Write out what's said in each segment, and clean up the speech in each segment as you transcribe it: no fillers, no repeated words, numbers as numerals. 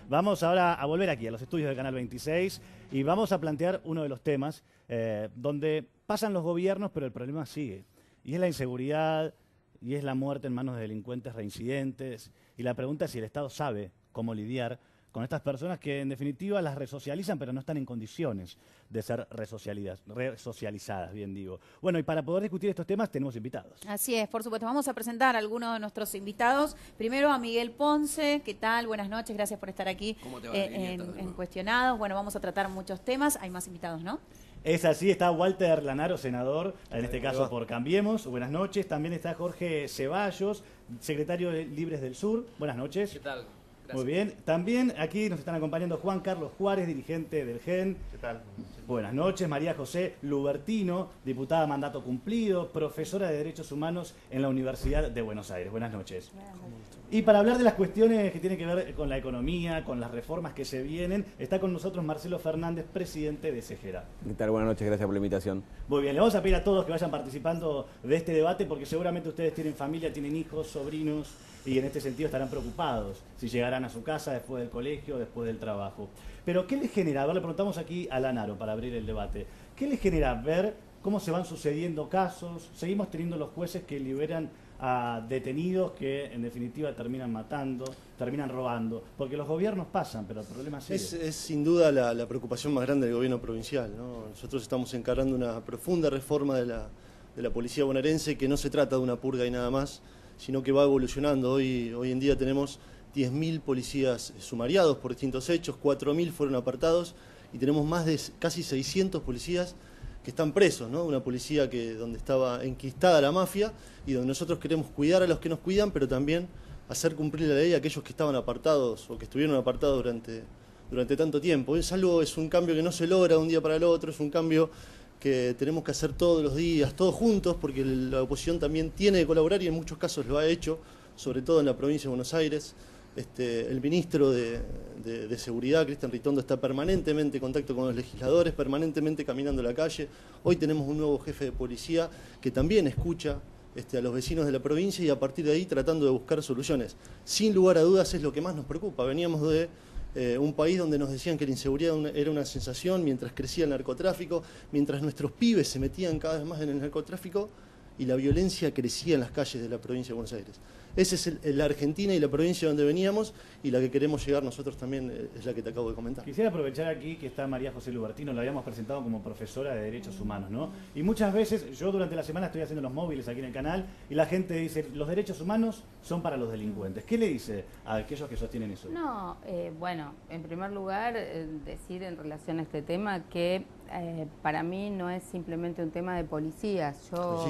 Vamos ahora a volver aquí a los estudios de Canal 26 y vamos a plantear uno de los temas donde pasan los gobiernos, pero el problema sigue. Y es la inseguridad y es la muerte en manos de delincuentes reincidentes. Y la pregunta es si el Estado sabe cómo lidiar con estas personas que en definitiva las resocializan, pero no están en condiciones de ser resocializadas, bien digo. Bueno, y para poder discutir estos temas tenemos invitados. Así es, por supuesto. Vamos a presentar a algunos de nuestros invitados. Primero a Miguel Ponce. ¿Qué tal? Buenas noches, gracias por estar aquí en Cuestionados. Bueno, vamos a tratar muchos temas. Hay más invitados, ¿no? Es así, está Walter Lanaro, senador, en este caso por Cambiemos. Buenas noches. También está Jorge Ceballos, secretario de Libres del Sur. Buenas noches. ¿Qué tal? Gracias. Muy bien. También aquí nos están acompañando Juan Carlos Juárez, dirigente del GEN. ¿Qué tal? Buenas noches. María José Lubertino, diputada mandato cumplido, profesora de Derechos Humanos en la Universidad de Buenos Aires. Buenas noches. Y para hablar de las cuestiones que tienen que ver con la economía, con las reformas que se vienen, está con nosotros Marcelo Fernández, presidente de Segera. ¿Qué tal? Buenas noches, gracias por la invitación. Muy bien, le vamos a pedir a todos que vayan participando de este debate porque seguramente ustedes tienen familia, tienen hijos, sobrinos y en este sentido estarán preocupados si llegarán a su casa después del colegio, después del trabajo. Pero ¿qué les genera? A ver, le preguntamos aquí a Lanaro para abrir el debate. ¿Qué les genera ver cómo se van sucediendo casos? Seguimos teniendo los jueces que liberan a detenidos que en definitiva terminan matando, terminan robando, porque los gobiernos pasan, pero el problema sigue. Es sin duda la preocupación más grande del gobierno provincial, ¿no? Nosotros estamos encarando una profunda reforma de la policía bonaerense que no se trata de una purga y nada más, sino que va evolucionando. Hoy en día tenemos 10.000 policías sumariados por distintos hechos, 4.000 fueron apartados y tenemos más de casi 600 policías que están presos, ¿no? Una policía donde estaba enquistada la mafia y donde nosotros queremos cuidar a los que nos cuidan, pero también hacer cumplir la ley a aquellos que estaban apartados o que estuvieron apartados durante tanto tiempo. Es un cambio que no se logra de un día para el otro, es un cambio que tenemos que hacer todos los días, todos juntos, porque la oposición también tiene que colaborar y en muchos casos lo ha hecho, sobre todo en la provincia de Buenos Aires. El ministro de Seguridad, Cristian Ritondo, está permanentemente en contacto con los legisladores, permanentemente caminando la calle. Hoy tenemos un nuevo jefe de policía que también escucha a los vecinos de la provincia y a partir de ahí tratando de buscar soluciones. Sin lugar a dudas es lo que más nos preocupa. Veníamos de un país donde nos decían que la inseguridad era una sensación mientras crecía el narcotráfico, mientras nuestros pibes se metían cada vez más en el narcotráfico y la violencia crecía en las calles de la provincia de Buenos Aires. Esa es la Argentina y la provincia donde veníamos y la que queremos llegar nosotros también es la que te acabo de comentar. Quisiera aprovechar aquí que está María José Lubertino, la habíamos presentado como profesora de Derechos Humanos, ¿no? Y muchas veces, yo durante la semana estoy haciendo los móviles aquí en el canal y la gente dice, los derechos humanos son para los delincuentes. ¿Qué le dice a aquellos que sostienen eso? No, bueno, en primer lugar, decir en relación a este tema que para mí no es simplemente un tema de policías. Yo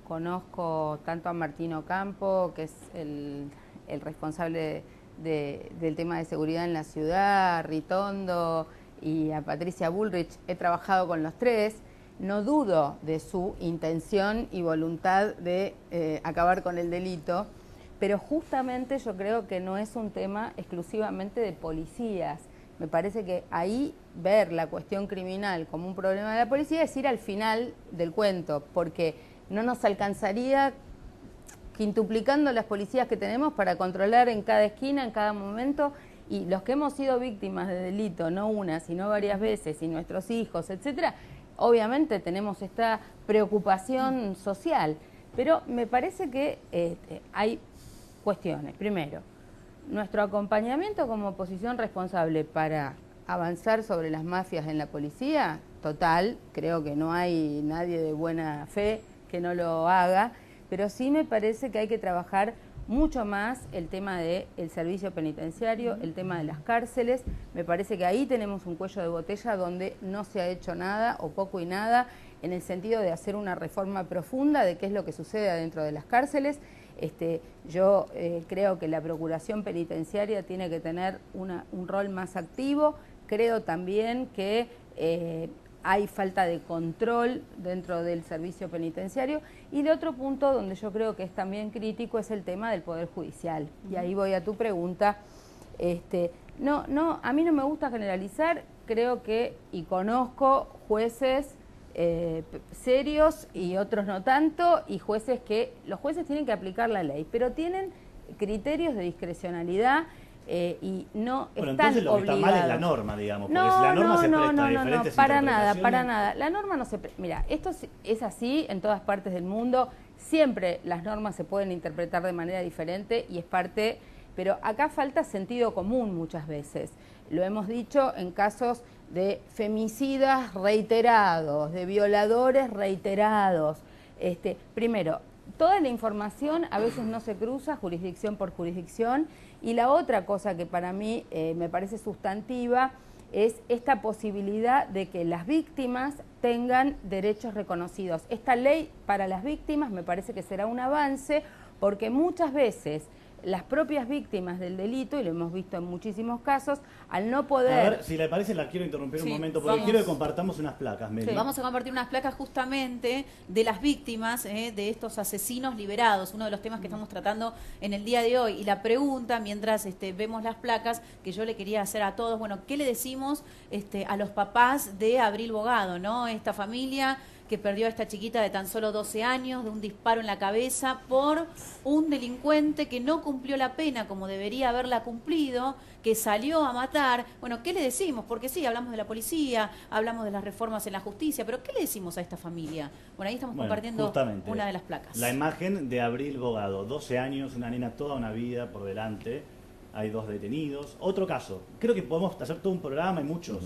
conozco tanto a Martín Ocampo, que es el responsable del tema de seguridad en la ciudad, a Ritondo y a Patricia Bullrich. He trabajado con los tres. No dudo de su intención y voluntad de acabar con el delito, pero justamente yo creo que no es un tema exclusivamente de policías. Me parece que ahí ver la cuestión criminal como un problema de la policía es ir al final del cuento, porque no nos alcanzaría quintuplicando las policías que tenemos para controlar en cada esquina, en cada momento, y los que hemos sido víctimas de delito, no una, sino varias veces, y nuestros hijos, etcétera, obviamente tenemos esta preocupación social, pero me parece que hay cuestiones. Primero, nuestro acompañamiento como oposición responsable para avanzar sobre las mafias en la policía, total, creo que no hay nadie de buena fe que no lo haga, pero sí me parece que hay que trabajar mucho más el tema del servicio penitenciario, el tema de las cárceles. Me parece que ahí tenemos un cuello de botella donde no se ha hecho nada o poco y nada en el sentido de hacer una reforma profunda de qué es lo que sucede dentro de las cárceles. Yo creo que la procuración penitenciaria tiene que tener un rol más activo. Creo también que hay falta de control dentro del servicio penitenciario. Y de otro punto donde yo creo que es también crítico es el tema del Poder Judicial. Y ahí voy a tu pregunta. A mí no me gusta generalizar, creo que, y conozco jueces serios y otros no tanto, y los jueces tienen que aplicar la ley, pero tienen criterios de discrecionalidad y no bueno, están entonces lo que está obligados. mal es la norma, digamos, porque si la norma se presta a diferentes para nada, interpretaciones. para nada. La norma no se... Mira, esto es así en todas partes del mundo, siempre las normas se pueden interpretar de manera diferente y es parte... Pero acá falta sentido común muchas veces. Lo hemos dicho en casos de femicidas reiterados, de violadores reiterados. Primero, toda la información a veces no se cruza jurisdicción por jurisdicción, y la otra cosa que para mí me parece sustantiva es esta posibilidad de que las víctimas tengan derechos reconocidos. Esta ley para las víctimas me parece que será un avance, porque muchas veces las propias víctimas del delito, y lo hemos visto en muchísimos casos, al no poder... A ver, si le parece, la quiero interrumpir un momento, porque quiero que compartamos unas placas, Meli. Sí. Vamos a compartir unas placas justamente de las víctimas de estos asesinos liberados, uno de los temas que estamos tratando en el día de hoy. Y la pregunta, mientras vemos las placas, que yo le quería hacer a todos, bueno, ¿qué le decimos a los papás de Abril Bogado, ¿no? Esta familia que perdió a esta chiquita de tan solo 12 años, de un disparo en la cabeza por un delincuente que no cumplió la pena como debería haberla cumplido, que salió a matar. Bueno, ¿qué le decimos? Porque sí, hablamos de la policía, hablamos de las reformas en la justicia, pero ¿qué le decimos a esta familia? Bueno, ahí estamos compartiendo una de las placas. La imagen de Abril Bogado, 12 años, una nena toda una vida por delante, hay 2 detenidos. Otro caso, creo que podemos hacer todo un programa, hay muchos,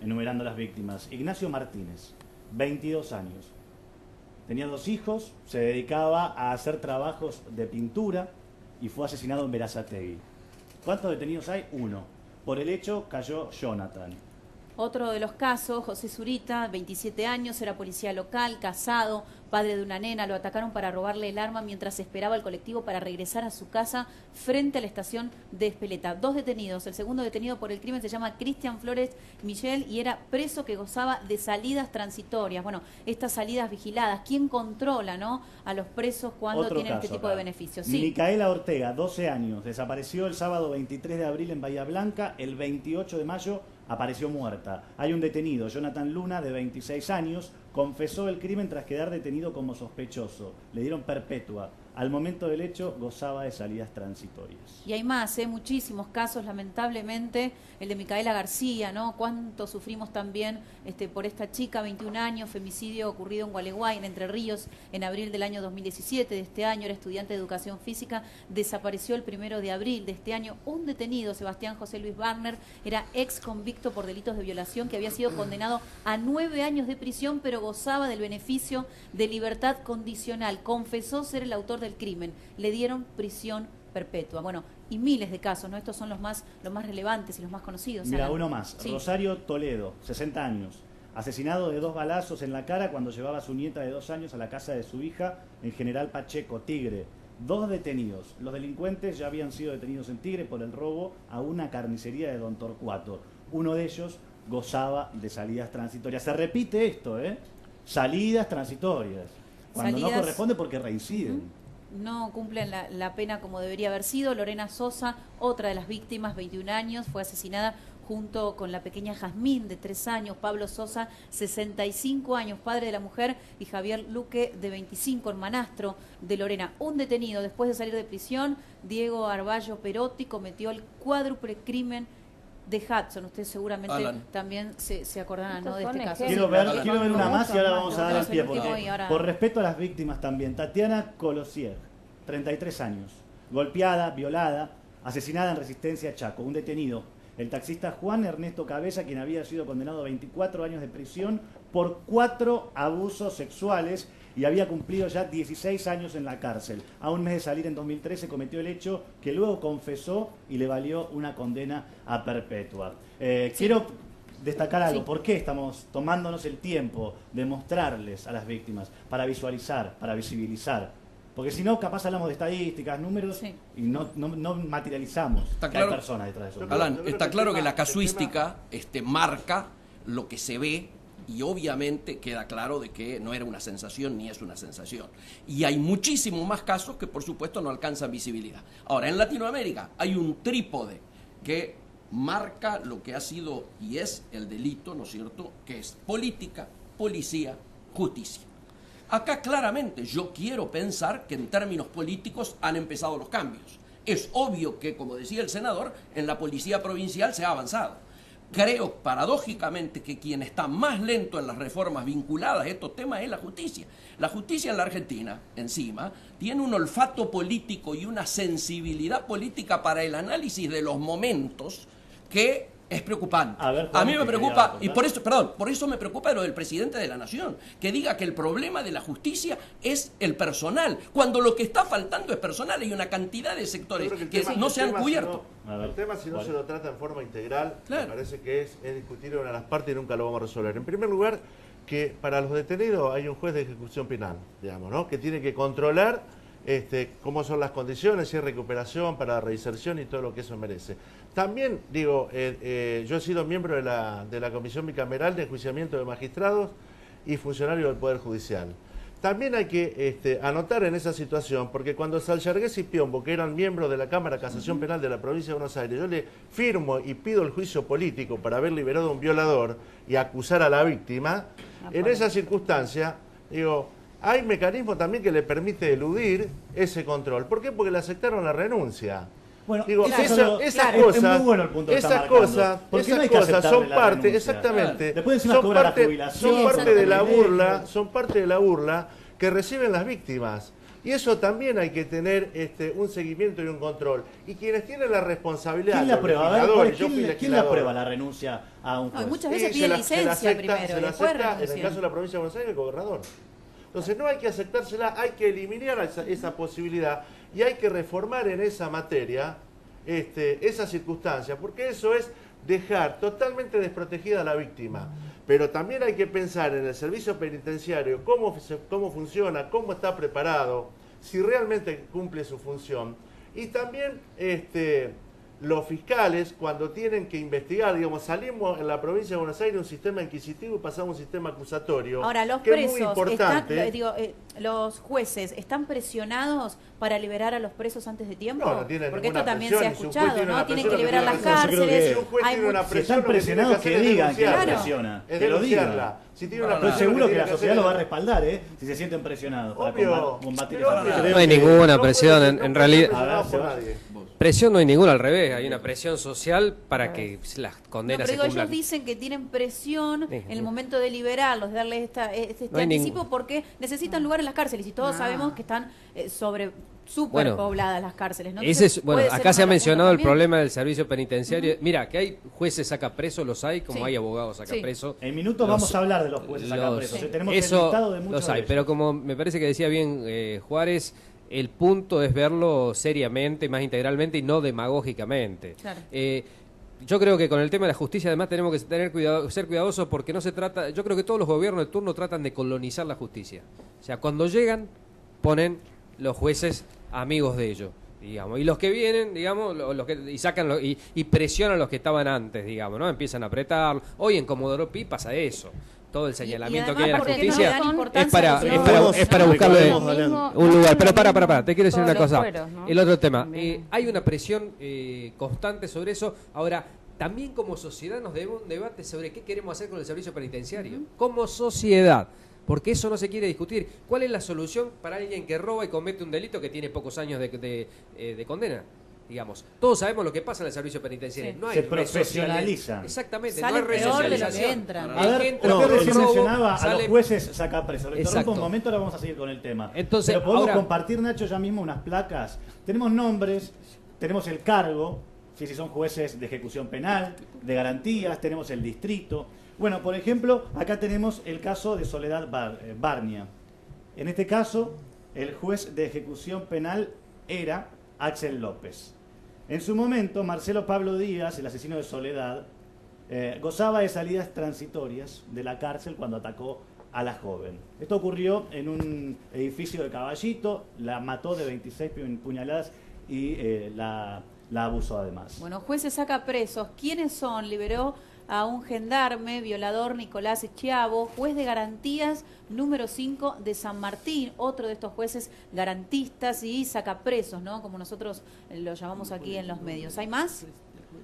enumerando las víctimas. Ignacio Martínez, 22 años. Tenía 2 hijos, se dedicaba a hacer trabajos de pintura y fue asesinado en Berazategui. ¿Cuántos detenidos hay? 1. Por el hecho cayó Jonathan. Otro de los casos, José Zurita, 27 años, era policía local, casado, padre de una nena, lo atacaron para robarle el arma mientras esperaba el colectivo para regresar a su casa frente a la estación de Espeleta. 2 detenidos, el segundo detenido por el crimen se llama Cristian Flores Michel y era preso que gozaba de salidas transitorias. Bueno, estas salidas vigiladas, ¿quién controla, no, a los presos cuando tienen este tipo de beneficios? Sí. Micaela Ortega, 12 años, desapareció el sábado 23 de abril en Bahía Blanca, el 28 de mayo apareció muerta. Hay un detenido, Jonathan Luna, de 26 años, confesó el crimen tras quedar detenido como sospechoso. Le dieron perpetua. Al momento del hecho gozaba de salidas transitorias. Y hay más, muchísimos casos, lamentablemente, el de Micaela García, ¿no? Cuánto sufrimos también por esta chica, 21 años, femicidio ocurrido en Gualeguay, en Entre Ríos, en abril del año 2017 de este año, era estudiante de educación física, desapareció el 1 de abril de este año. Un detenido, Sebastián José Luis Barner, era ex convicto por delitos de violación, que había sido condenado a 9 años de prisión, pero gozaba del beneficio de libertad condicional. Confesó ser el autor del crimen. Le dieron prisión perpetua. Bueno, y miles de casos, ¿no? Estos son los más relevantes y los más conocidos. Mira, uno más. Sí. Rosario Toledo, 60 años. Asesinado de 2 balazos en la cara cuando llevaba a su nieta de 2 años a la casa de su hija en General Pacheco, Tigre. 2 detenidos. Los delincuentes ya habían sido detenidos en Tigre por el robo a una carnicería de Don Torcuato. Uno de ellos gozaba de salidas transitorias. Se repite esto, salidas transitorias. Cuando no corresponde porque reinciden. No cumplen la pena como debería haber sido. Lorena Sosa, otra de las víctimas, 21 años, fue asesinada junto con la pequeña Jazmín, de 3 años, Pablo Sosa, 65 años, padre de la mujer, y Javier Luque, de 25, hermanastro de Lorena. Un detenido, después de salir de prisión, Diego Arballo Perotti, cometió el cuádruple crimen de Hudson. Ustedes seguramente también se acordarán, ¿no?, de este caso. Quiero ver una más y ahora vamos a dar el pie. Por respeto a las víctimas también. Tatiana Colosier, 33 años, golpeada, violada, asesinada en Resistencia Chaco. Un detenido, el taxista Juan Ernesto Cabeza, quien había sido condenado a 24 años de prisión por 4 abusos sexuales y había cumplido ya 16 años en la cárcel. A un mes de salir en 2013 cometió el hecho que luego confesó y le valió una condena a perpetua. Quiero destacar algo. ¿Por qué estamos tomándonos el tiempo de mostrarles a las víctimas? Para visualizar, para visibilizar. Porque si no, capaz hablamos de estadísticas, números, y no materializamos que hay personas detrás de eso. Alan, está claro que la casuística marca lo que se ve, y obviamente queda claro de que no era una sensación ni es una sensación. Y hay muchísimos más casos que por supuesto no alcanzan visibilidad. Ahora, en Latinoamérica hay un trípode que marca lo que ha sido y es el delito, ¿no es cierto?, que es política, policía, justicia. Acá claramente yo quiero pensar que en términos políticos han empezado los cambios. Es obvio que, como decía el senador, en la policía provincial se ha avanzado. Creo, paradójicamente, que quien está más lento en las reformas vinculadas a estos temas es la justicia. La justicia en la Argentina, encima, tiene un olfato político y una sensibilidad política para el análisis de los momentos que es preocupante. A mí me preocupa, y por eso me preocupa lo del presidente de la Nación, que diga que el problema de la justicia es el personal, cuando lo que está faltando es personal. Hay una cantidad de sectores que no se han cubierto. El tema, si no se lo trata en forma integral, me parece que es discutir una de las partes y nunca lo vamos a resolver. En primer lugar, que para los detenidos hay un juez de ejecución penal, digamos, ¿no? Que tiene que controlar cómo son las condiciones, si hay recuperación para la reinserción y todo lo que eso merece. También, digo, yo he sido miembro de la Comisión Bicameral de Enjuiciamiento de Magistrados y funcionarios del Poder Judicial. También hay que anotar en esa situación, porque cuando Sallargués y Piombo, que eran miembros de la Cámara de Casación Penal de la Provincia de Buenos Aires, yo le firmo y pido el juicio político para haber liberado a un violador y acusar a la víctima, en esa circunstancia, digo, hay mecanismo también que le permite eludir ese control. ¿Por qué? Porque le aceptaron la renuncia. Bueno, digo, esas cosas son parte, exactamente, son parte de la burla que reciben las víctimas. Y eso también hay que tener un seguimiento y un control. Y quienes tienen la responsabilidad... ¿Quién la aprueba? ¿Quién la aprueba la renuncia a un juez? Muchas veces pide licencia primero y después renuncia. En el caso de la provincia de Buenos Aires, el gobernador. Entonces no hay que aceptársela, hay que eliminar esa posibilidad y hay que reformar en esa materia esa circunstancia, porque eso es dejar totalmente desprotegida a la víctima. Pero también hay que pensar en el servicio penitenciario, cómo funciona, cómo está preparado, si realmente cumple su función. Y también los fiscales, cuando tienen que investigar, digamos, salimos en la provincia de Buenos Aires de un sistema inquisitivo y pasamos a un sistema acusatorio. Ahora, los presos, es muy importante. Los jueces, ¿están presionados para liberar a los presos antes de tiempo? No, no tienen. Porque esto también se ha escuchado, ¿no? Tienen que liberar las cárceles. Si están presionados, que digan que la presiona. Que lo digan. Estoy seguro que la sociedad lo va a respaldar, si se sienten presionados para combatir esa. No hay ninguna presión, en realidad. Presión no hay ninguna, al revés, hay una presión social para que las condenas se cumplan. Ellos dicen que tienen presión en el momento de liberarlos, de darles este anticipo, porque necesitan lugar en las cárceles y todos sabemos que están súper pobladas las cárceles, ¿no? Entonces, acá se ha mencionado el problema del servicio penitenciario. Mira, que hay jueces saca presos, los hay, como hay abogados saca presos. En minutos vamos a hablar de los jueces saca presos. Tenemos el listado de muchos los hay, de pero como me parece que decía bien Juárez, el punto es verlo seriamente, más integralmente y no demagógicamente. Claro. Yo creo que con el tema de la justicia además tenemos que ser cuidadosos porque no se trata, yo creo que todos los gobiernos de turno tratan de colonizar la justicia. O sea, cuando llegan ponen los jueces amigos de ellos, digamos, y los que vienen, digamos, y sacan y presionan a los que estaban antes, digamos, ¿no? Empiezan a apretar. Hoy en Comodoro Pi pasa eso. Todo el señalamiento que hay en la justicia es para buscarle un lugar. Pero para, te quiero decir una cosa. El otro tema, hay una presión constante sobre eso. Ahora, también como sociedad nos debemos un debate sobre qué queremos hacer con el servicio penitenciario. Como sociedad. Porque eso no se quiere discutir. ¿Cuál es la solución para alguien que roba y comete un delito que tiene pocos años de condena? Digamos, todos sabemos lo que pasa en el servicio penitenciario. No hay se profesionaliza. Exactamente, salen no hay resocialización. Usted mencionaba a los jueces saca presos. Interrumpo un momento, ahora vamos a seguir con el tema. Entonces, pero podemos compartir, Nacho, ya mismo unas placas. Tenemos nombres, tenemos el cargo, si son jueces de ejecución penal, de garantías, tenemos el distrito. Bueno, por ejemplo, acá tenemos el caso de Soledad Barnia. En este caso, el juez de ejecución penal era Axel López. En su momento, Marcelo Pablo Díaz, el asesino de Soledad, gozaba de salidas transitorias de la cárcel cuando atacó a la joven. Esto ocurrió en un edificio de Caballito, la mató de 26 puñaladas y la abusó además. Bueno, jueces saca presos. ¿Quiénes son? Liberó a un gendarme, violador Nicolás Schiavo, juez de garantías número 5 de San Martín, otro de estos jueces garantistas y sacapresos, ¿no? Como nosotros lo llamamos aquí en los medios. ¿Hay más?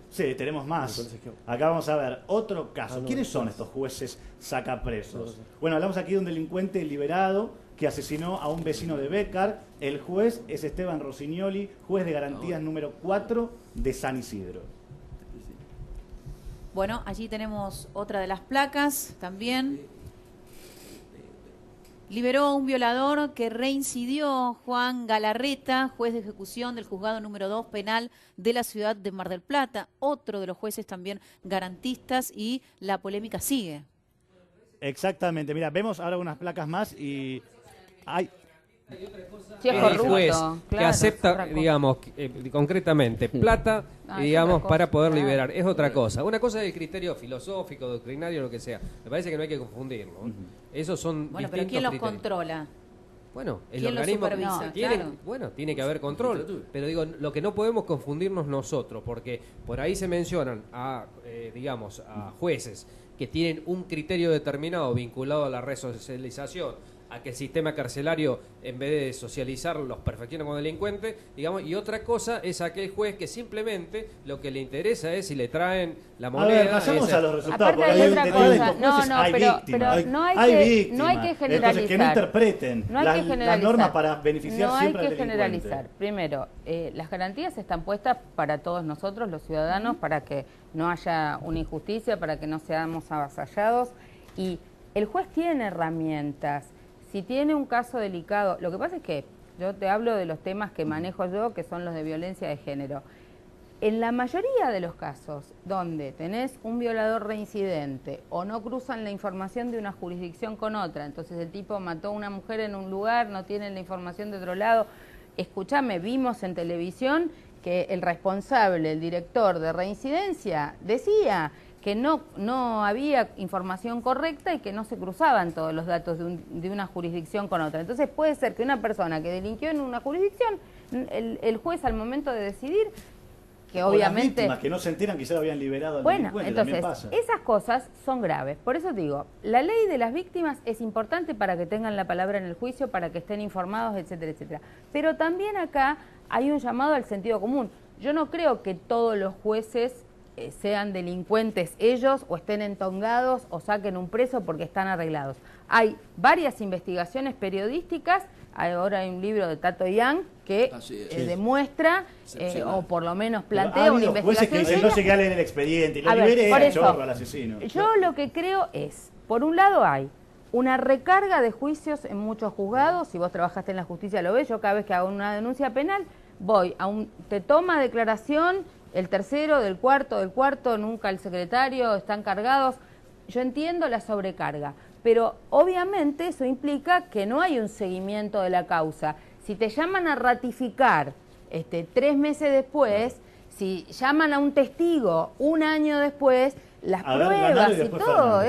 Sí, tenemos más. Acá vamos a ver otro caso. ¿Quiénes son estos jueces sacapresos? Bueno, hablamos aquí de un delincuente liberado que asesinó a un vecino de Bécar. El juez es Esteban Rossignoli, juez de garantías número 4 de San Isidro. Bueno, allí tenemos otra de las placas también. Liberó a un violador que reincidió. Juan Galarreta, juez de ejecución del juzgado número 2 penal de la ciudad de Mar del Plata. Otro de los jueces también garantistas, y la polémica sigue. Exactamente, mira, vemos ahora unas placas más y hay... Sí, es corrupto, juez claro, que acepta, digamos, concretamente, plata, digamos, para poder liberar. Es otra cosa. Una cosa es el criterio filosófico, doctrinario, lo que sea. Me parece que no hay que confundirlo. Esos son Bueno, pero ¿quién los criterios. controla? Bueno, el ¿Quién organismo los supervisa? tiene, Claro. bueno, tiene que haber control, pero digo, lo que no podemos confundirnos nosotros, porque por ahí se mencionan a, digamos, a jueces que tienen un criterio determinado vinculado a la resocialización, a que el sistema carcelario, en vez de socializar, los perfecciona como delincuentes, digamos, y otra cosa es aquel juez que simplemente lo que le interesa es si le traen la moneda. A ver, pasamos a los resultados. Aparte hay otra cosa. No, no hay que generalizar. Entonces, que no interpreten No hay que la generalizar. norma para beneficiar no siempre hay al que delincuente. generalizar. Primero, las garantías están puestas para todos nosotros, los ciudadanos, para que no haya una injusticia, para que no seamos avasallados. Y el juez tiene herramientas. Si tiene un caso delicado, lo que pasa es que yo te hablo de los temas que manejo yo, que son los de violencia de género. En la mayoría de los casos donde tenés un violador reincidente o no cruzan la información de una jurisdicción con otra, entonces el tipo mató a una mujer en un lugar, no tienen la información de otro lado, escúchame, vimos en televisión que el responsable, el director de reincidencia, decía que no había información correcta y que no se cruzaban todos los datos de una jurisdicción con otra. Entonces puede ser que una persona que delinquió en una jurisdicción, el juez al momento de decidir, que o obviamente... las víctimas que no se enteran que ya lo habían liberado al Bueno, delincuente, entonces, también pasa. esas cosas son graves. Por eso digo, la ley de las víctimas es importante para que tengan la palabra en el juicio, para que estén informados, etcétera, etcétera. Pero también acá hay un llamado al sentido común. Yo no creo que todos los jueces sean delincuentes ellos, o estén entongados, o saquen un preso porque están arreglados. Hay varias investigaciones periodísticas, ahora hay un libro de Tato Yang que demuestra, o por lo menos plantea una investigación. Que dicen, no se queda en el expediente, y lo libere al asesino. Yo lo que creo es, por un lado hay una recarga de juicios en muchos juzgados, si vos trabajaste en la justicia lo ves, yo cada vez que hago una denuncia penal, te toma declaración el tercero, del cuarto, nunca el secretario, están cargados. Yo entiendo la sobrecarga, pero obviamente eso implica que no hay un seguimiento de la causa. Si te llaman a ratificar 3 meses después, si llaman a un testigo un año después, las pruebas y todo.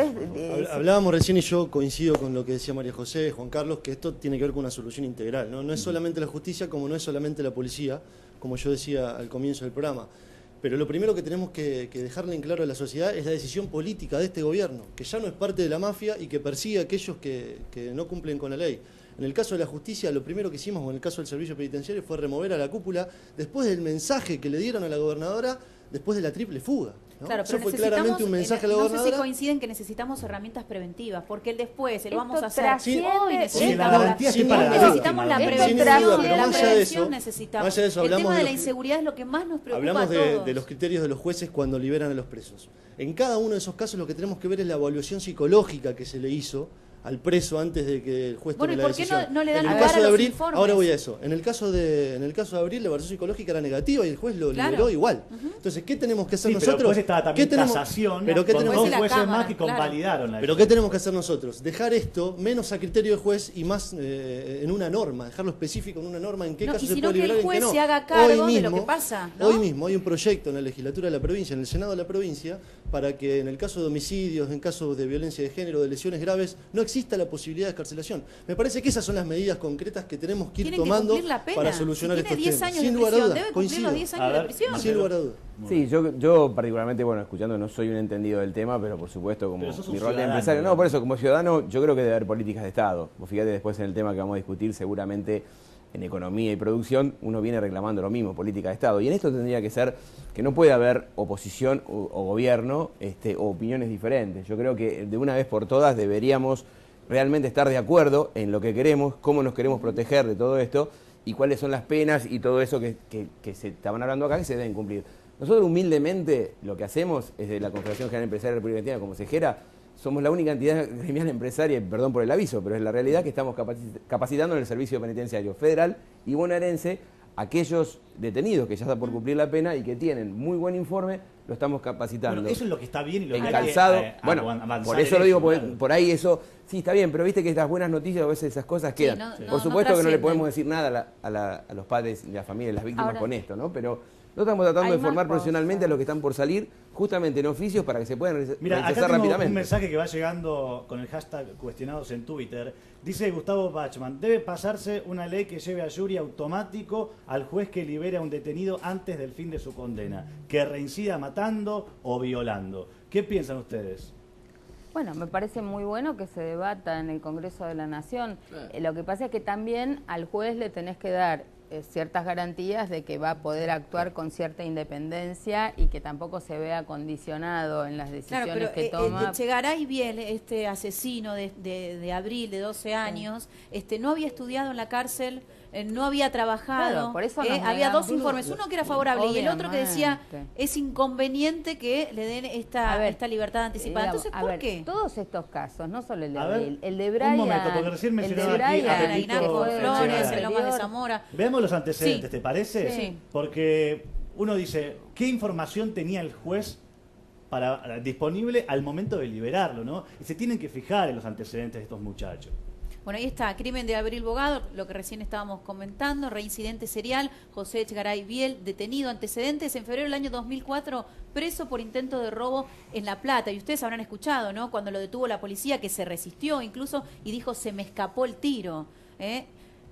Hablábamos recién y yo coincido con lo que decía María José, Juan Carlos, que esto tiene que ver con una solución integral. No es solamente la justicia, como no es solamente la policía, como yo decía al comienzo del programa. Pero lo primero que tenemos que dejarle en claro a la sociedad es la decisión política de este gobierno, que ya no es parte de la mafia y que persigue a aquellos que no cumplen con la ley. En el caso de la justicia, lo primero que hicimos con el caso del servicio penitenciario fue remover a la cúpula después del mensaje que le dieron a la gobernadora después de la triple fuga. ¿no? Claro, Eso pero fue claramente un mensaje a la gobernadora. No sé si coinciden que necesitamos herramientas preventivas, porque el después, lo vamos a hacer hoy, necesitamos la prevención, necesitamos. El tema de la inseguridad es lo que más nos preocupa hablamos a todos. de los criterios de los jueces cuando liberan a los presos. En cada uno de esos casos lo que tenemos que ver es la evaluación psicológica que se le hizo al preso antes de que el juez tome la decisión. ¿Por qué no le dan en el lugar caso a de los Abril, informes? ahora voy a eso. En el caso de Abril, la evaluación psicológica era negativa y el juez lo liberó igual. Entonces, ¿qué tenemos que hacer nosotros? Pero después estaba también casación, con dos jueces más que convalidaron la Pero ¿qué tenemos que hacer nosotros? Dejar esto menos a criterio del juez y más en una norma, dejarlo específico en una norma en qué caso se puede liberar y en qué no. Se haga cargo de lo que pasa, ¿no? Hoy mismo hay un proyecto en la legislatura de la provincia, en el Senado de la provincia, para que en el caso de homicidios, en caso de violencia de género, de lesiones graves, no exista la posibilidad de escarcelación. Me parece que esas son las medidas concretas que tenemos que ir tomando para solucionar estos temas. Sin lugar a dudas, debe cumplir los 10 años de prisión. Sin lugar a dudas. Sí, yo particularmente, escuchando, no soy un entendido del tema, pero por supuesto como mi rol de empresario, por eso como ciudadano yo creo que debe haber políticas de Estado. Vos fíjate después en el tema que vamos a discutir, seguramente en economía y producción uno viene reclamando lo mismo, política de Estado. Y en esto tendría que ser que no puede haber oposición o gobierno o opiniones diferentes. Yo creo que de una vez por todas deberíamos realmente estar de acuerdo en lo que queremos, cómo nos queremos proteger de todo esto y cuáles son las penas y todo eso que se estaban hablando acá que se deben cumplir. Nosotros humildemente lo que hacemos es de la Confederación General Empresaria de la República Argentina como consejera, somos la única entidad gremial empresaria, perdón por el aviso, pero es la realidad que estamos capacitando en el Servicio Penitenciario Federal y bonaerense aquellos detenidos que ya está por cumplir la pena y que tienen muy buen informe, lo estamos capacitando. Bueno, eso es lo que está bien y lo que hay calzado, que por eso lo digo, por ahí eso, sí está bien, pero viste que estas buenas noticias a veces esas cosas quedan. Por supuesto que no le podemos decir nada a los padres y las familias, las víctimas con esto, ¿no? Pero nosotros estamos tratando de formar profesionalmente a los que están por salir, justamente en oficios para que se puedan realizar rápidamente. Un mensaje que va llegando con el hashtag cuestionados en Twitter. Dice Gustavo Bachman, debe pasarse una ley que lleve a jury automático al juez que libere a un detenido antes del fin de su condena, que reincida matando o violando. ¿Qué piensan ustedes? Bueno, me parece muy bueno que se debata en el Congreso de la Nación. Lo que pasa es que también al juez le tenés que dar ciertas garantías de que va a poder actuar con cierta independencia y que tampoco se vea condicionado en las decisiones que toma. Echegaray Biel, este asesino de Abril de 12 años, no había estudiado en la cárcel, no había trabajado, claro, por eso había dos informes, uno que era favorable y el otro que decía es inconveniente que le den esta libertad anticipada. Entonces, ¿por qué? Todos estos casos, no solo el de Abril, el de Brian, un momento, porque recién mencionaba aquí a Ignacio Flores, el Lomas de Zamora. Veamos los antecedentes, ¿te parece? Sí. Porque uno dice, ¿qué información tenía el juez disponible al momento de liberarlo, ¿no? Y se tienen que fijar en los antecedentes de estos muchachos. Bueno, ahí está, crimen de Abril Bogado, lo que recién estábamos comentando, reincidente serial, José Echegaray Biel, detenido, antecedentes, en febrero del año 2004, preso por intento de robo en La Plata. Y ustedes habrán escuchado, ¿no?, cuando lo detuvo la policía, que se resistió incluso y dijo, se me escapó el tiro,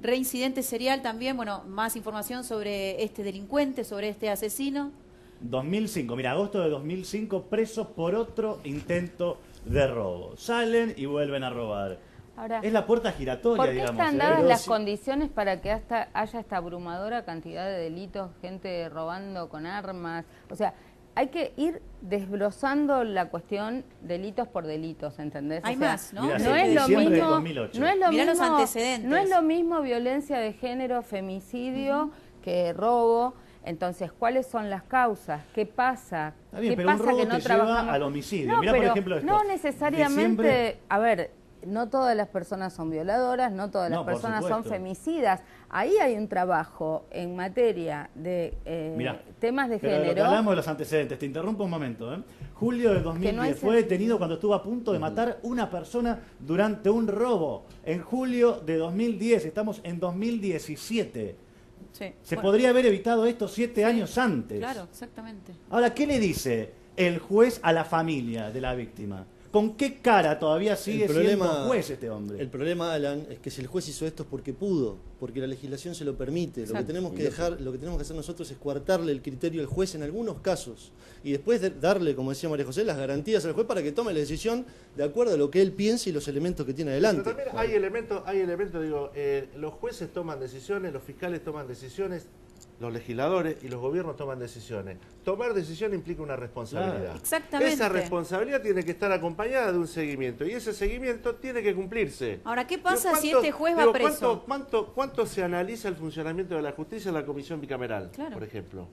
Reincidente serial también, bueno, más información sobre este delincuente, sobre este asesino. 2005, mira, agosto de 2005, preso por otro intento de robo. Salen y vuelven a robar. Ahora, es la puerta giratoria, ¿por qué digamos. están dadas las condiciones para que haya esta abrumadora cantidad de delitos, gente robando con armas? O sea, hay que ir desglosando la cuestión delitos por delitos, ¿entendés? Hay más, ¿no? Mirá, no es lo mismo, Mirá los antecedentes. No es lo mismo violencia de género, femicidio, que robo. Entonces, ¿cuáles son las causas? ¿Qué pasa? Bien, ¿Qué pasa que no trabajamos? Al homicidio. No, Mirá, pero por ejemplo, esto. no necesariamente, a ver, no todas las personas son violadoras, no todas las personas son femicidas. Ahí hay un trabajo en materia de temas de género. Hablamos de los antecedentes, te interrumpo un momento. Julio de 2010 fue detenido cuando estuvo a punto de matar una persona durante un robo. En julio de 2010, estamos en 2017. Sí. Se podría haber evitado esto 7 años antes. Claro, exactamente. Ahora, ¿qué le dice el juez a la familia de la víctima? ¿Con qué cara todavía sigue siendo juez este hombre? El problema, Alan, es que si el juez hizo esto es porque pudo, porque la legislación se lo permite. Exacto. Lo que tenemos que hacer nosotros es coartarle el criterio al juez en algunos casos y después darle, como decía María José, las garantías al juez para que tome la decisión de acuerdo a lo que él piense y los elementos que tiene adelante. Pero también hay elementos, digo, los jueces toman decisiones, los fiscales toman decisiones, los legisladores y los gobiernos toman decisiones. Tomar decisión implica una responsabilidad. Claro. Exactamente. Esa responsabilidad tiene que estar acompañada de un seguimiento y ese seguimiento tiene que cumplirse. Ahora, ¿qué pasa si este juez va preso? ¿Cuánto se analiza el funcionamiento de la justicia en la comisión bicameral, por ejemplo?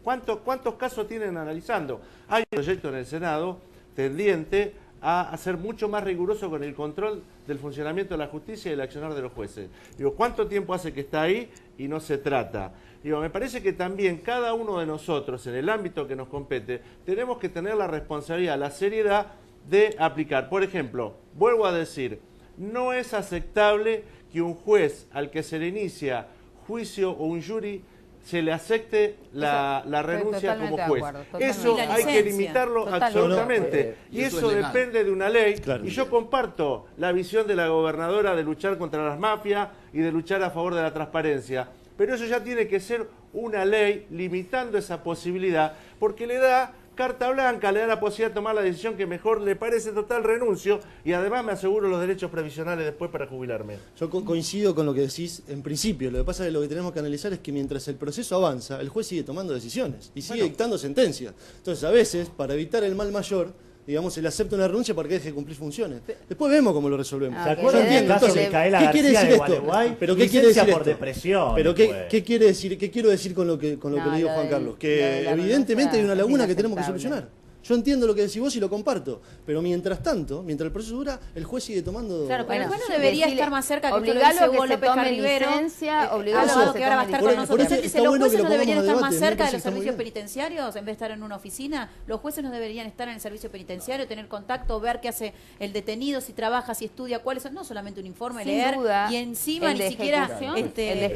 ¿Cuántos casos tienen analizando? Hay un proyecto en el Senado tendiente a ser mucho más riguroso con el control del funcionamiento de la justicia y el accionar de los jueces. Digo, ¿cuánto tiempo hace que está ahí y no se trata? Digo, me parece que también cada uno de nosotros, en el ámbito que nos compete, tenemos que tener la responsabilidad, la seriedad de aplicar. Por ejemplo, vuelvo a decir, no es aceptable que un juez al que se le inicia juicio o un jury se le acepte la renuncia como juez. Eso hay que limitarlo absolutamente. Y eso depende de una ley. Claro. Y yo comparto la visión de la gobernadora de luchar contra las mafias y de luchar a favor de la transparencia. Pero eso ya tiene que ser una ley limitando esa posibilidad, porque le da carta blanca, le da la posibilidad de tomar la decisión que mejor le parece, total renuncio, y además me aseguro los derechos previsionales después para jubilarme. Yo coincido con lo que decís en principio. Lo que pasa es que lo que tenemos que analizar es que mientras el proceso avanza, el juez sigue tomando decisiones y sigue dictando sentencias. Entonces, a veces, para evitar el mal mayor, digamos, él acepta una renuncia para que deje de cumplir funciones. Después vemos cómo lo resolvemos. ¿Se acuerdan del caso de Caela García de Gualeguay? ¿Pero qué quiere decir por esto? depresión. ¿Pero qué quiere decir? ¿Qué quiero decir con lo que le digo Juan Carlos? Que evidentemente hay una laguna que tenemos que solucionar. Yo entiendo lo que decís vos y lo comparto, pero mientras tanto, mientras el proceso dura, el juez sigue tomando... Claro, pero el juez no debería estar más cerca, que obligarlo a que Hugo se López tome Carrivero, licencia, obligarlo abogado que ahora va a estar con nosotros. Él dice, los jueces no deberían estar más cerca de los servicios penitenciarios en vez de estar en una oficina. Los jueces no deberían estar en el servicio penitenciario, tener contacto, ver qué hace el detenido, si trabaja, si estudia, cuáles son, no solamente un informe, leer, y encima ni siquiera el de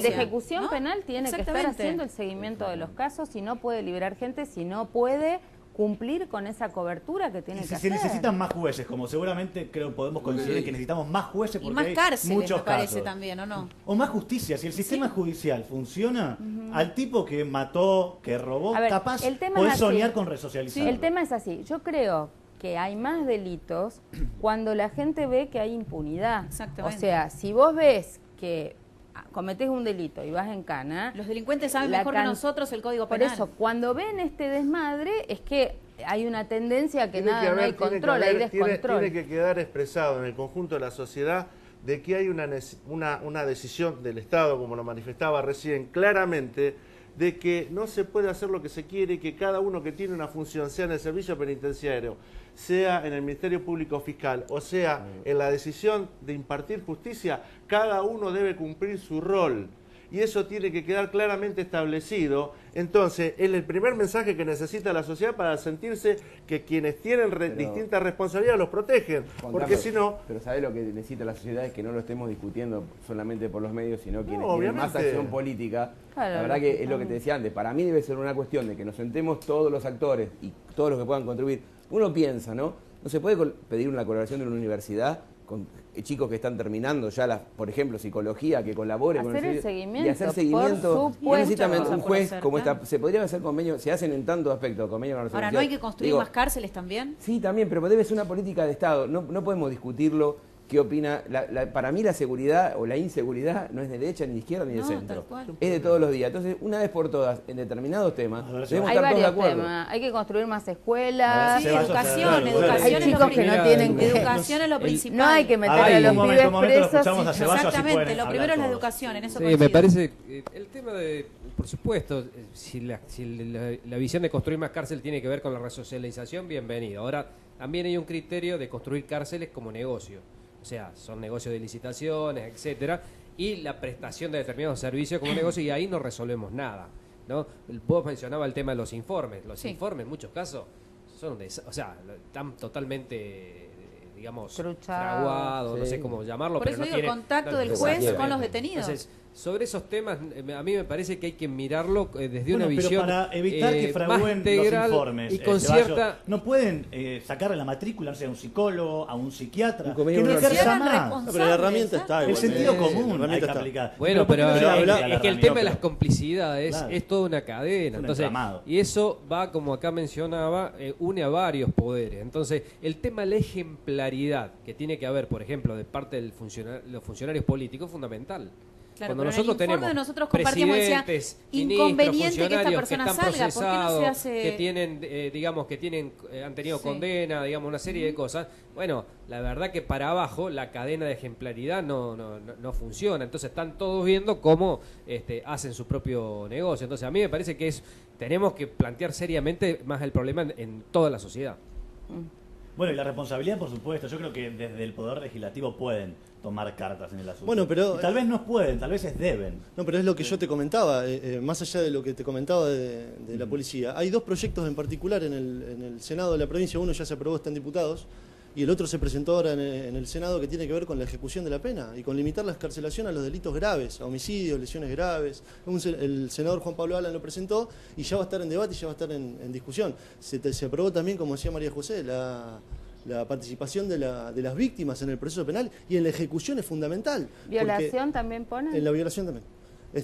ejecución penal tiene que estar haciendo el seguimiento de los casos, si no puede liberar gente, si no puede cumplir con esa cobertura que tiene que hacer. Se necesitan más jueces, como seguramente podemos coincidir que necesitamos más jueces porque y más cárceles, hay muchos me parece casos. También, ¿o no? O más justicia. Si el sistema judicial funciona, al tipo que mató, que robó, capaz podés soñar con resocializarlo. El tema es así. Yo creo que hay más delitos cuando la gente ve que hay impunidad. Exactamente. O sea, si vos ves que cometés un delito y vas en cana... Los delincuentes saben mejor que nosotros el Código Penal. Por eso, cuando ven este desmadre, es que hay una tendencia a que no hay control, hay descontrol. Tiene que quedar expresado en el conjunto de la sociedad de que hay una decisión del Estado, como lo manifestaba recién, claramente, de que no se puede hacer lo que se quiere y que cada uno que tiene una función, sea en el servicio penitenciario, sea en el Ministerio Público Fiscal, o sea en la decisión de impartir justicia, cada uno debe cumplir su rol. Y eso tiene que quedar claramente establecido. Entonces, es el primer mensaje que necesita la sociedad para sentirse que quienes tienen distintas responsabilidades los protegen. Porque si no... Pero ¿sabés lo que necesita la sociedad? Es que no lo estemos discutiendo solamente por los medios, sino quienes tienen más acción política. Claro, la verdad que es lo que te decía antes. Para mí debe ser una cuestión de que nos sentemos todos los actores y todos los que puedan contribuir. Uno piensa, ¿no? No se puede pedir una colaboración de una universidad con chicos que están terminando ya, por ejemplo, psicología, que colaboren con el seguimiento. Y hacer seguimiento. No necesitan un juez como esta. Se podría hacer convenios, se hacen en tantos aspectos, convenios con la Ahora, ¿no hay que construir más cárceles también? Sí, también, pero debe ser una política de Estado. No podemos discutirlo. ¿Qué opina? Para mí la seguridad o la inseguridad no es de derecha, ni de izquierda, ni de centro. Es de todos los días. Entonces, una vez por todas, en determinados temas, debemos estar todos de acuerdo. Temas. Hay que construir más escuelas. Sí, educación hay chicos que no tienen que... Educación es lo principal. No hay que meter a los pibes presos. Exactamente, lo primero es la educación, en eso coincido. Me parece, el tema de, por supuesto, si la visión de construir más cárcel tiene que ver con la resocialización, bienvenido. Ahora, también hay un criterio de construir cárceles como negocio. O sea, son negocios de licitaciones, etcétera, y la prestación de determinados servicios como negocio, y ahí no resolvemos nada, ¿no? Vos mencionaba el tema de los informes. Los informes, en muchos casos, están totalmente, digamos, fraguados, no sé cómo llamarlo. Por eso digo, el contacto del juez con los detenidos. Entonces, sobre esos temas, a mí me parece que hay que mirarlo desde una visión para evitar que fragüen los informes y con cierta... no pueden sacarle la matrícula, no sé, a un psicólogo, a un psiquiatra, que no ejerza más. Pero la herramienta está igual. El sentido común hay que aplicar. Bueno, pero es que el tema de las complicidades es toda una cadena. Entonces, y eso va, como acá mencionaba, une a varios poderes. Entonces, el tema de la ejemplaridad que tiene que haber, por ejemplo, de parte de los funcionarios políticos es fundamental. Claro, cuando nosotros tenemos nosotros compartimos inconveniente que esta persona salga, ¿por qué no se hace? Que tienen, han tenido condena, digamos, una serie de cosas. Bueno, la verdad que para abajo la cadena de ejemplaridad no funciona. Entonces están todos viendo cómo hacen su propio negocio. Entonces a mí me parece que tenemos que plantear seriamente más el problema en toda la sociedad. Bueno, y la responsabilidad, por supuesto. Yo creo que desde el Poder Legislativo pueden tomar cartas en el asunto. Bueno, pero... Y tal vez no pueden, tal vez deben. No, pero es lo que yo te comentaba. Más allá de lo que te comentaba de la policía, hay dos proyectos en particular en el Senado de la provincia. Uno ya se aprobó, está en diputados, y el otro se presentó ahora en el Senado, que tiene que ver con la ejecución de la pena y con limitar la excarcelación a los delitos graves, a homicidios, lesiones graves. El senador Juan Pablo Alan lo presentó y ya va a estar en debate y ya va a estar en discusión. Se aprobó también, como decía María José, la participación de las víctimas en el proceso penal y en la ejecución es fundamental. ¿Violación también pone? En la violación también.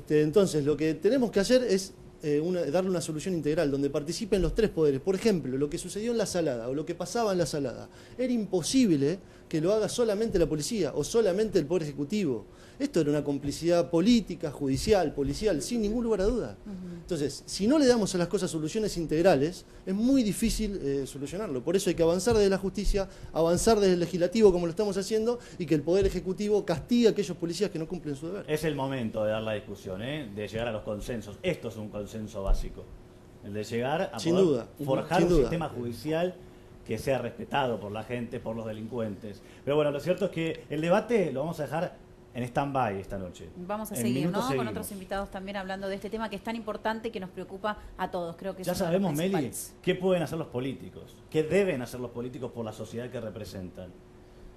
Entonces, lo que tenemos que hacer es darle una solución integral, donde participen los tres poderes. Por ejemplo, lo que sucedió en La Salada o lo que pasaba en La Salada, era imposible que lo haga solamente la policía o solamente el Poder Ejecutivo. Esto era una complicidad política, judicial, policial, sin ningún lugar a duda. Entonces, si no le damos a las cosas soluciones integrales, es muy difícil solucionarlo. Por eso hay que avanzar desde la justicia, avanzar desde el legislativo como lo estamos haciendo, y que el Poder Ejecutivo castigue a aquellos policías que no cumplen su deber. Es el momento de dar la discusión, de llegar a los consensos. Esto es un consenso básico. El de llegar a sin poder duda, forjar sin un duda. sistema judicial que sea respetado por la gente, por los delincuentes. Pero bueno, lo cierto es que el debate lo vamos a dejar en stand-by esta noche. Vamos a seguir, ¿no? Con otros invitados también hablando de este tema que es tan importante y que nos preocupa a todos. Creo que ya sabemos, Meli, qué pueden hacer los políticos, qué deben hacer los políticos por la sociedad que representan.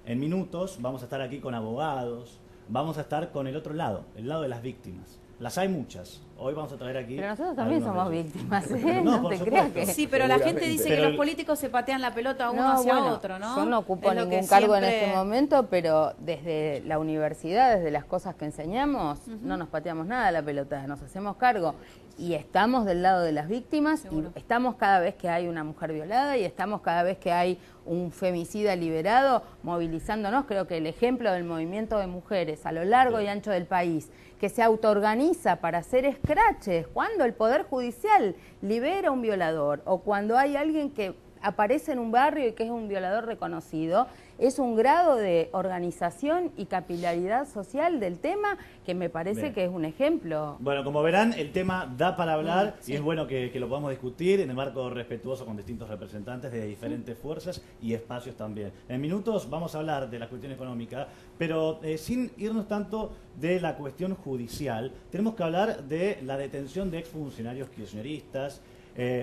En minutos vamos a estar aquí con abogados, vamos a estar con el otro lado, el lado de las víctimas. Las hay muchas. Hoy vamos a traer aquí... Pero nosotros también somos víctimas, No te creas que... Sí, pero la gente dice que los políticos se patean la pelota uno hacia otro, ¿no? Yo no ocupo ningún cargo en este momento, pero desde la universidad, desde las cosas que enseñamos, no nos pateamos nada la pelota, nos hacemos cargo. Y estamos del lado de las víctimas, seguro. Y estamos cada vez que hay una mujer violada y estamos cada vez que hay un femicida liberado, movilizándonos. Creo que el ejemplo del movimiento de mujeres a lo largo y ancho del país, que se autoorganiza para hacer escraches, cuando el Poder Judicial libera a un violador o cuando hay alguien que aparece en un barrio y que es un violador reconocido, es un grado de organización y capilaridad social del tema que me parece que es un ejemplo. Bueno, como verán, el tema da para hablar y es bueno que lo podamos discutir en el marco respetuoso con distintos representantes de diferentes fuerzas y espacios también. En minutos vamos a hablar de la cuestión económica, pero sin irnos tanto de la cuestión judicial, tenemos que hablar de la detención de exfuncionarios kirchneristas.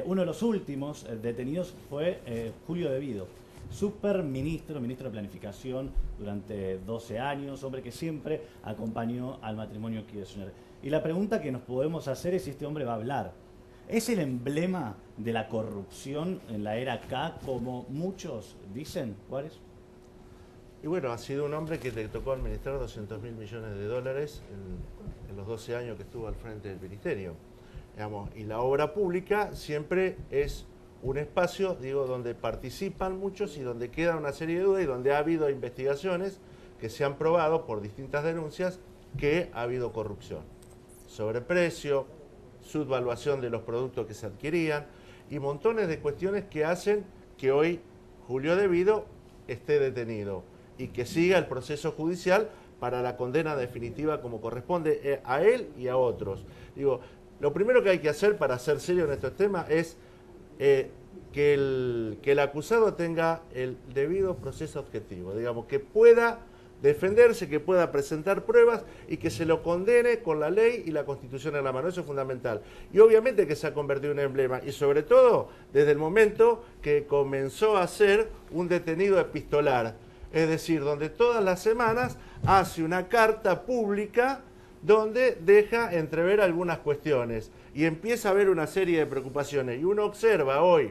Uno de los últimos detenidos fue Julio De Vido, ministro de Planificación durante 12 años, hombre que siempre acompañó al matrimonio Kirchner. Y la pregunta que nos podemos hacer es si este hombre va a hablar. ¿Es el emblema de la corrupción en la era K, como muchos dicen, Juárez? Y bueno, ha sido un hombre que le tocó administrar 200.000 millones de dólares en los 12 años que estuvo al frente del ministerio. Digamos, y la obra pública siempre es un espacio, digo, donde participan muchos y donde queda una serie de dudas y donde ha habido investigaciones que se han probado por distintas denuncias que ha habido corrupción. Sobreprecio, subvaluación de los productos que se adquirían y montones de cuestiones que hacen que hoy Julio De Vido esté detenido y que siga el proceso judicial para la condena definitiva como corresponde a él y a otros. Digo, lo primero que hay que hacer para ser serio en estos temas es que el acusado tenga el debido proceso objetivo, digamos, que pueda defenderse, que pueda presentar pruebas y que se lo condene con la ley y la Constitución en la mano. Eso es fundamental. Y obviamente que se ha convertido en un emblema, y sobre todo desde el momento que comenzó a ser un detenido epistolar, es decir, donde todas las semanas hace una carta pública donde deja entrever algunas cuestiones y empieza a haber una serie de preocupaciones. Y uno observa hoy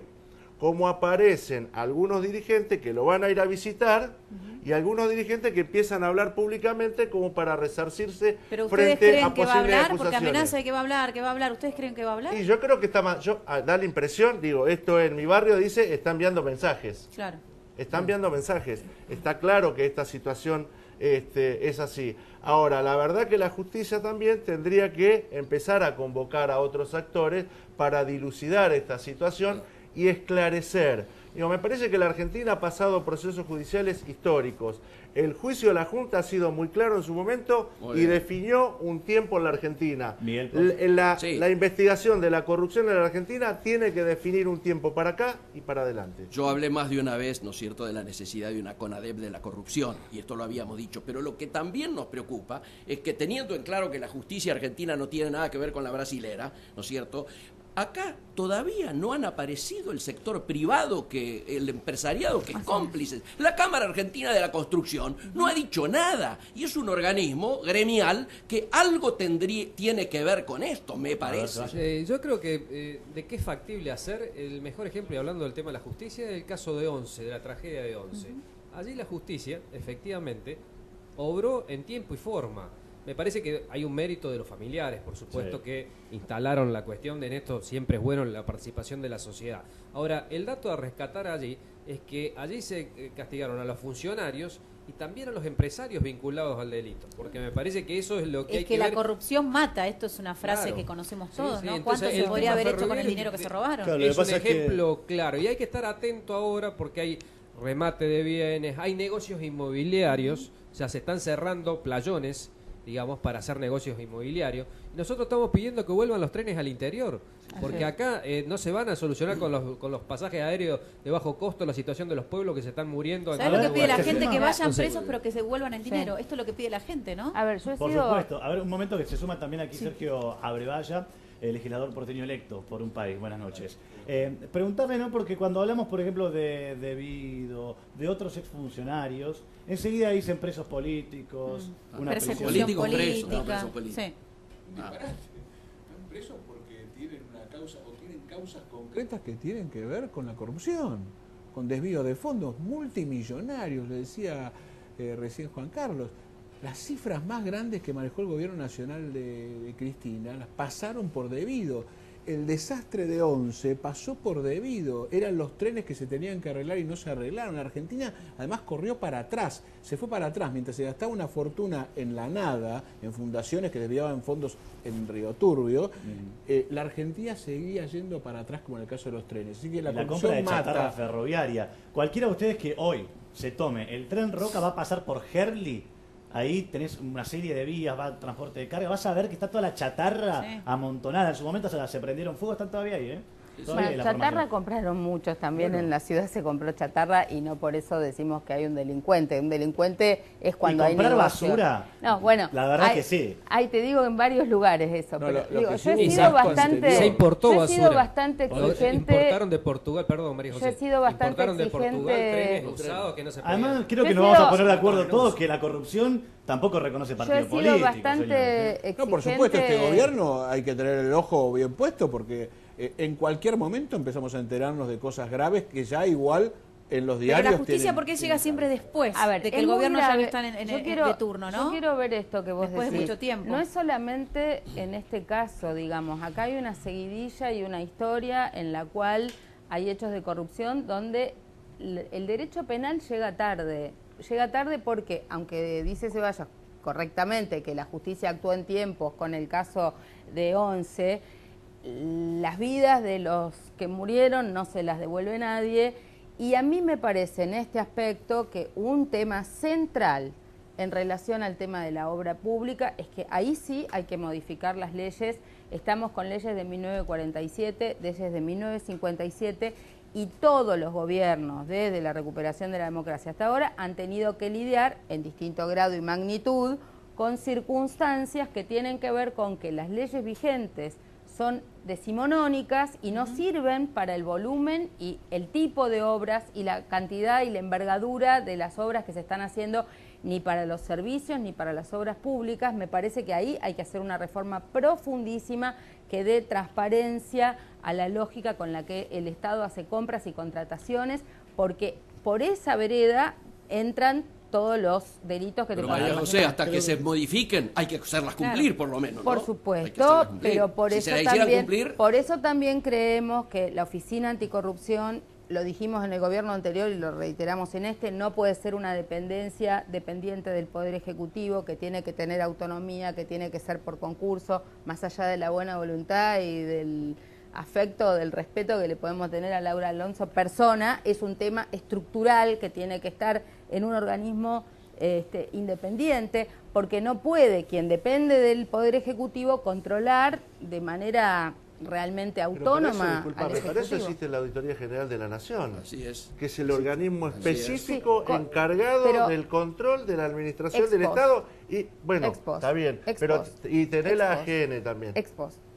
cómo aparecen algunos dirigentes que lo van a ir a visitar y algunos dirigentes que empiezan a hablar públicamente como para resarcirse frente a posibles acusaciones. ¿Pero ustedes creen que va a hablar? Porque amenaza de que va a hablar, ¿Ustedes creen que va a hablar? Y yo creo que está más, da la impresión, digo, esto en mi barrio dice, está enviando mensajes. Claro. Está enviando mensajes. Está claro que esta situación es así. Ahora, la verdad que la justicia también tendría que empezar a convocar a otros actores para dilucidar esta situación y esclarecer. Digo, me parece que la Argentina ha pasado procesos judiciales históricos. El juicio de la Junta ha sido muy claro en su momento y definió un tiempo en la Argentina. La investigación de la corrupción en la Argentina tiene que definir un tiempo para acá y para adelante. Yo hablé más de una vez, ¿no es cierto?, de la necesidad de una CONADEP de la corrupción, y esto lo habíamos dicho, pero lo que también nos preocupa es que, teniendo en claro que la justicia argentina no tiene nada que ver con la brasilera, ¿no es cierto?, acá todavía no han aparecido el sector privado, el empresariado que es cómplice. La Cámara Argentina de la Construcción no ha dicho nada y es un organismo gremial que algo tiene que ver con esto, me parece. Yo creo que de qué es factible hacer, el mejor ejemplo, y hablando del tema de la justicia, es el caso de Once, de la tragedia de Once. Allí la justicia, efectivamente, obró en tiempo y forma. Me parece que hay un mérito de los familiares, por supuesto, que instalaron la cuestión de en esto siempre es bueno la participación de la sociedad. Ahora, el dato a rescatar allí es que allí se castigaron a los funcionarios y también a los empresarios vinculados al delito, porque me parece que eso es lo que hay que ver. la corrupción mata, esto es una frase que conocemos todos, ¿no? ¿Cuánto se podría haber hecho con el dinero que se robaron? Claro, es un ejemplo claro, y hay que estar atento ahora porque hay remate de bienes, hay negocios inmobiliarios, o sea, se están cerrando playones, digamos, para hacer negocios inmobiliarios. Y nosotros estamos pidiendo que vuelvan los trenes al interior, porque acá no se van a solucionar con los pasajes aéreos de bajo costo la situación de los pueblos que se están muriendo. ¿Sabes lo que pide la gente? Que vayan presos pero que se vuelvan el dinero. Esto es lo que pide la gente, ¿no? A ver, yo he Por supuesto. A ver, un momento que se suma también aquí Sergio Abrevaya, el legislador porteño electo por un país. Buenas noches. Preguntarle, ¿no? Porque cuando hablamos, por ejemplo, de Vido, de otros exfuncionarios, enseguida dicen presos políticos, una persecución política. Sí. Están presos porque tienen una causa o tienen causas concretas que tienen que ver con la corrupción, con desvío de fondos multimillonarios, le decía recién Juan Carlos. Las cifras más grandes que manejó el gobierno nacional de Cristina las pasaron por debido. El desastre de 11 pasó por debido. Eran los trenes que se tenían que arreglar y no se arreglaron. La Argentina además corrió para atrás, se fue para atrás. Mientras se gastaba una fortuna en la nada, en fundaciones que desviaban fondos en Río Turbio, la Argentina seguía yendo para atrás como en el caso de los trenes. Así que la compra de chatarra ferroviaria. Cualquiera de ustedes que hoy se tome el tren Roca va a pasar por Herli. Ahí tenés una serie de vías, va transporte de carga, vas a ver que está toda la chatarra amontonada. En su momento se prendieron fuego, están todavía ahí, Bueno, chatarra compraron muchos también, en la ciudad se compró chatarra y no por eso decimos que hay un delincuente. Un delincuente es cuando hay comprar basura. No, bueno, la verdad que sí. Te digo en varios lugares eso. No, pero, digo, yo he sido bastante. Se importó basura. Yo he sido bastante exigente. Importaron de Portugal, perdón, María José. Yo he sido bastante importaron exigente. de Portugal trenes usados que no se podían. Además, creo que nos vamos a poner de acuerdo todos que la corrupción tampoco reconoce partido político. Yo he sido bastante exigente. No, por supuesto, este gobierno hay que tener el ojo bien puesto porque en cualquier momento empezamos a enterarnos de cosas graves que ya igual en los diarios. Pero la justicia, ¿por qué llega siempre después? A ver, de que el gobierno ya no está de turno, ¿no? Yo quiero ver esto que vos después decís. De mucho tiempo. No es solamente en este caso, digamos, acá hay una seguidilla y una historia en la cual hay hechos de corrupción donde el derecho penal llega tarde. Llega tarde porque, aunque dice Ceballos correctamente que la justicia actuó en tiempos con el caso de 11, las vidas de los que murieron no se las devuelve nadie, y a mí me parece en este aspecto que un tema central en relación al tema de la obra pública es que ahí sí hay que modificar las leyes. Estamos con leyes de 1947, leyes de 1957, y todos los gobiernos desde la recuperación de la democracia hasta ahora han tenido que lidiar en distinto grado y magnitud con circunstancias que tienen que ver con que las leyes vigentes son decimonónicas y no sirven para el volumen y el tipo de obras y la cantidad y la envergadura de las obras que se están haciendo, ni para los servicios ni para las obras públicas. Me parece que ahí hay que hacer una reforma profundísima que dé transparencia a la lógica con la que el Estado hace compras y contrataciones, porque por esa vereda entran todos los delitos que pero María José, hasta que se modifiquen hay que hacerlas cumplir, por lo menos, ¿no? Por supuesto, pero por si eso también creemos que la Oficina Anticorrupción, lo dijimos en el gobierno anterior y lo reiteramos en este, no puede ser una dependencia dependiente del Poder Ejecutivo, que tiene que tener autonomía, que tiene que ser por concurso, más allá de la buena voluntad y del afecto, del respeto que le podemos tener a Laura Alonso persona. Es un tema estructural que tiene que estar en un organismo independiente, porque no puede quien depende del Poder Ejecutivo controlar de manera realmente autónoma. Para eso existe la Auditoría General de la Nación. Así es. Que es el organismo específico encargado del control de la administración del Estado. Y bueno, está bien. Pero y tenés la AGN también.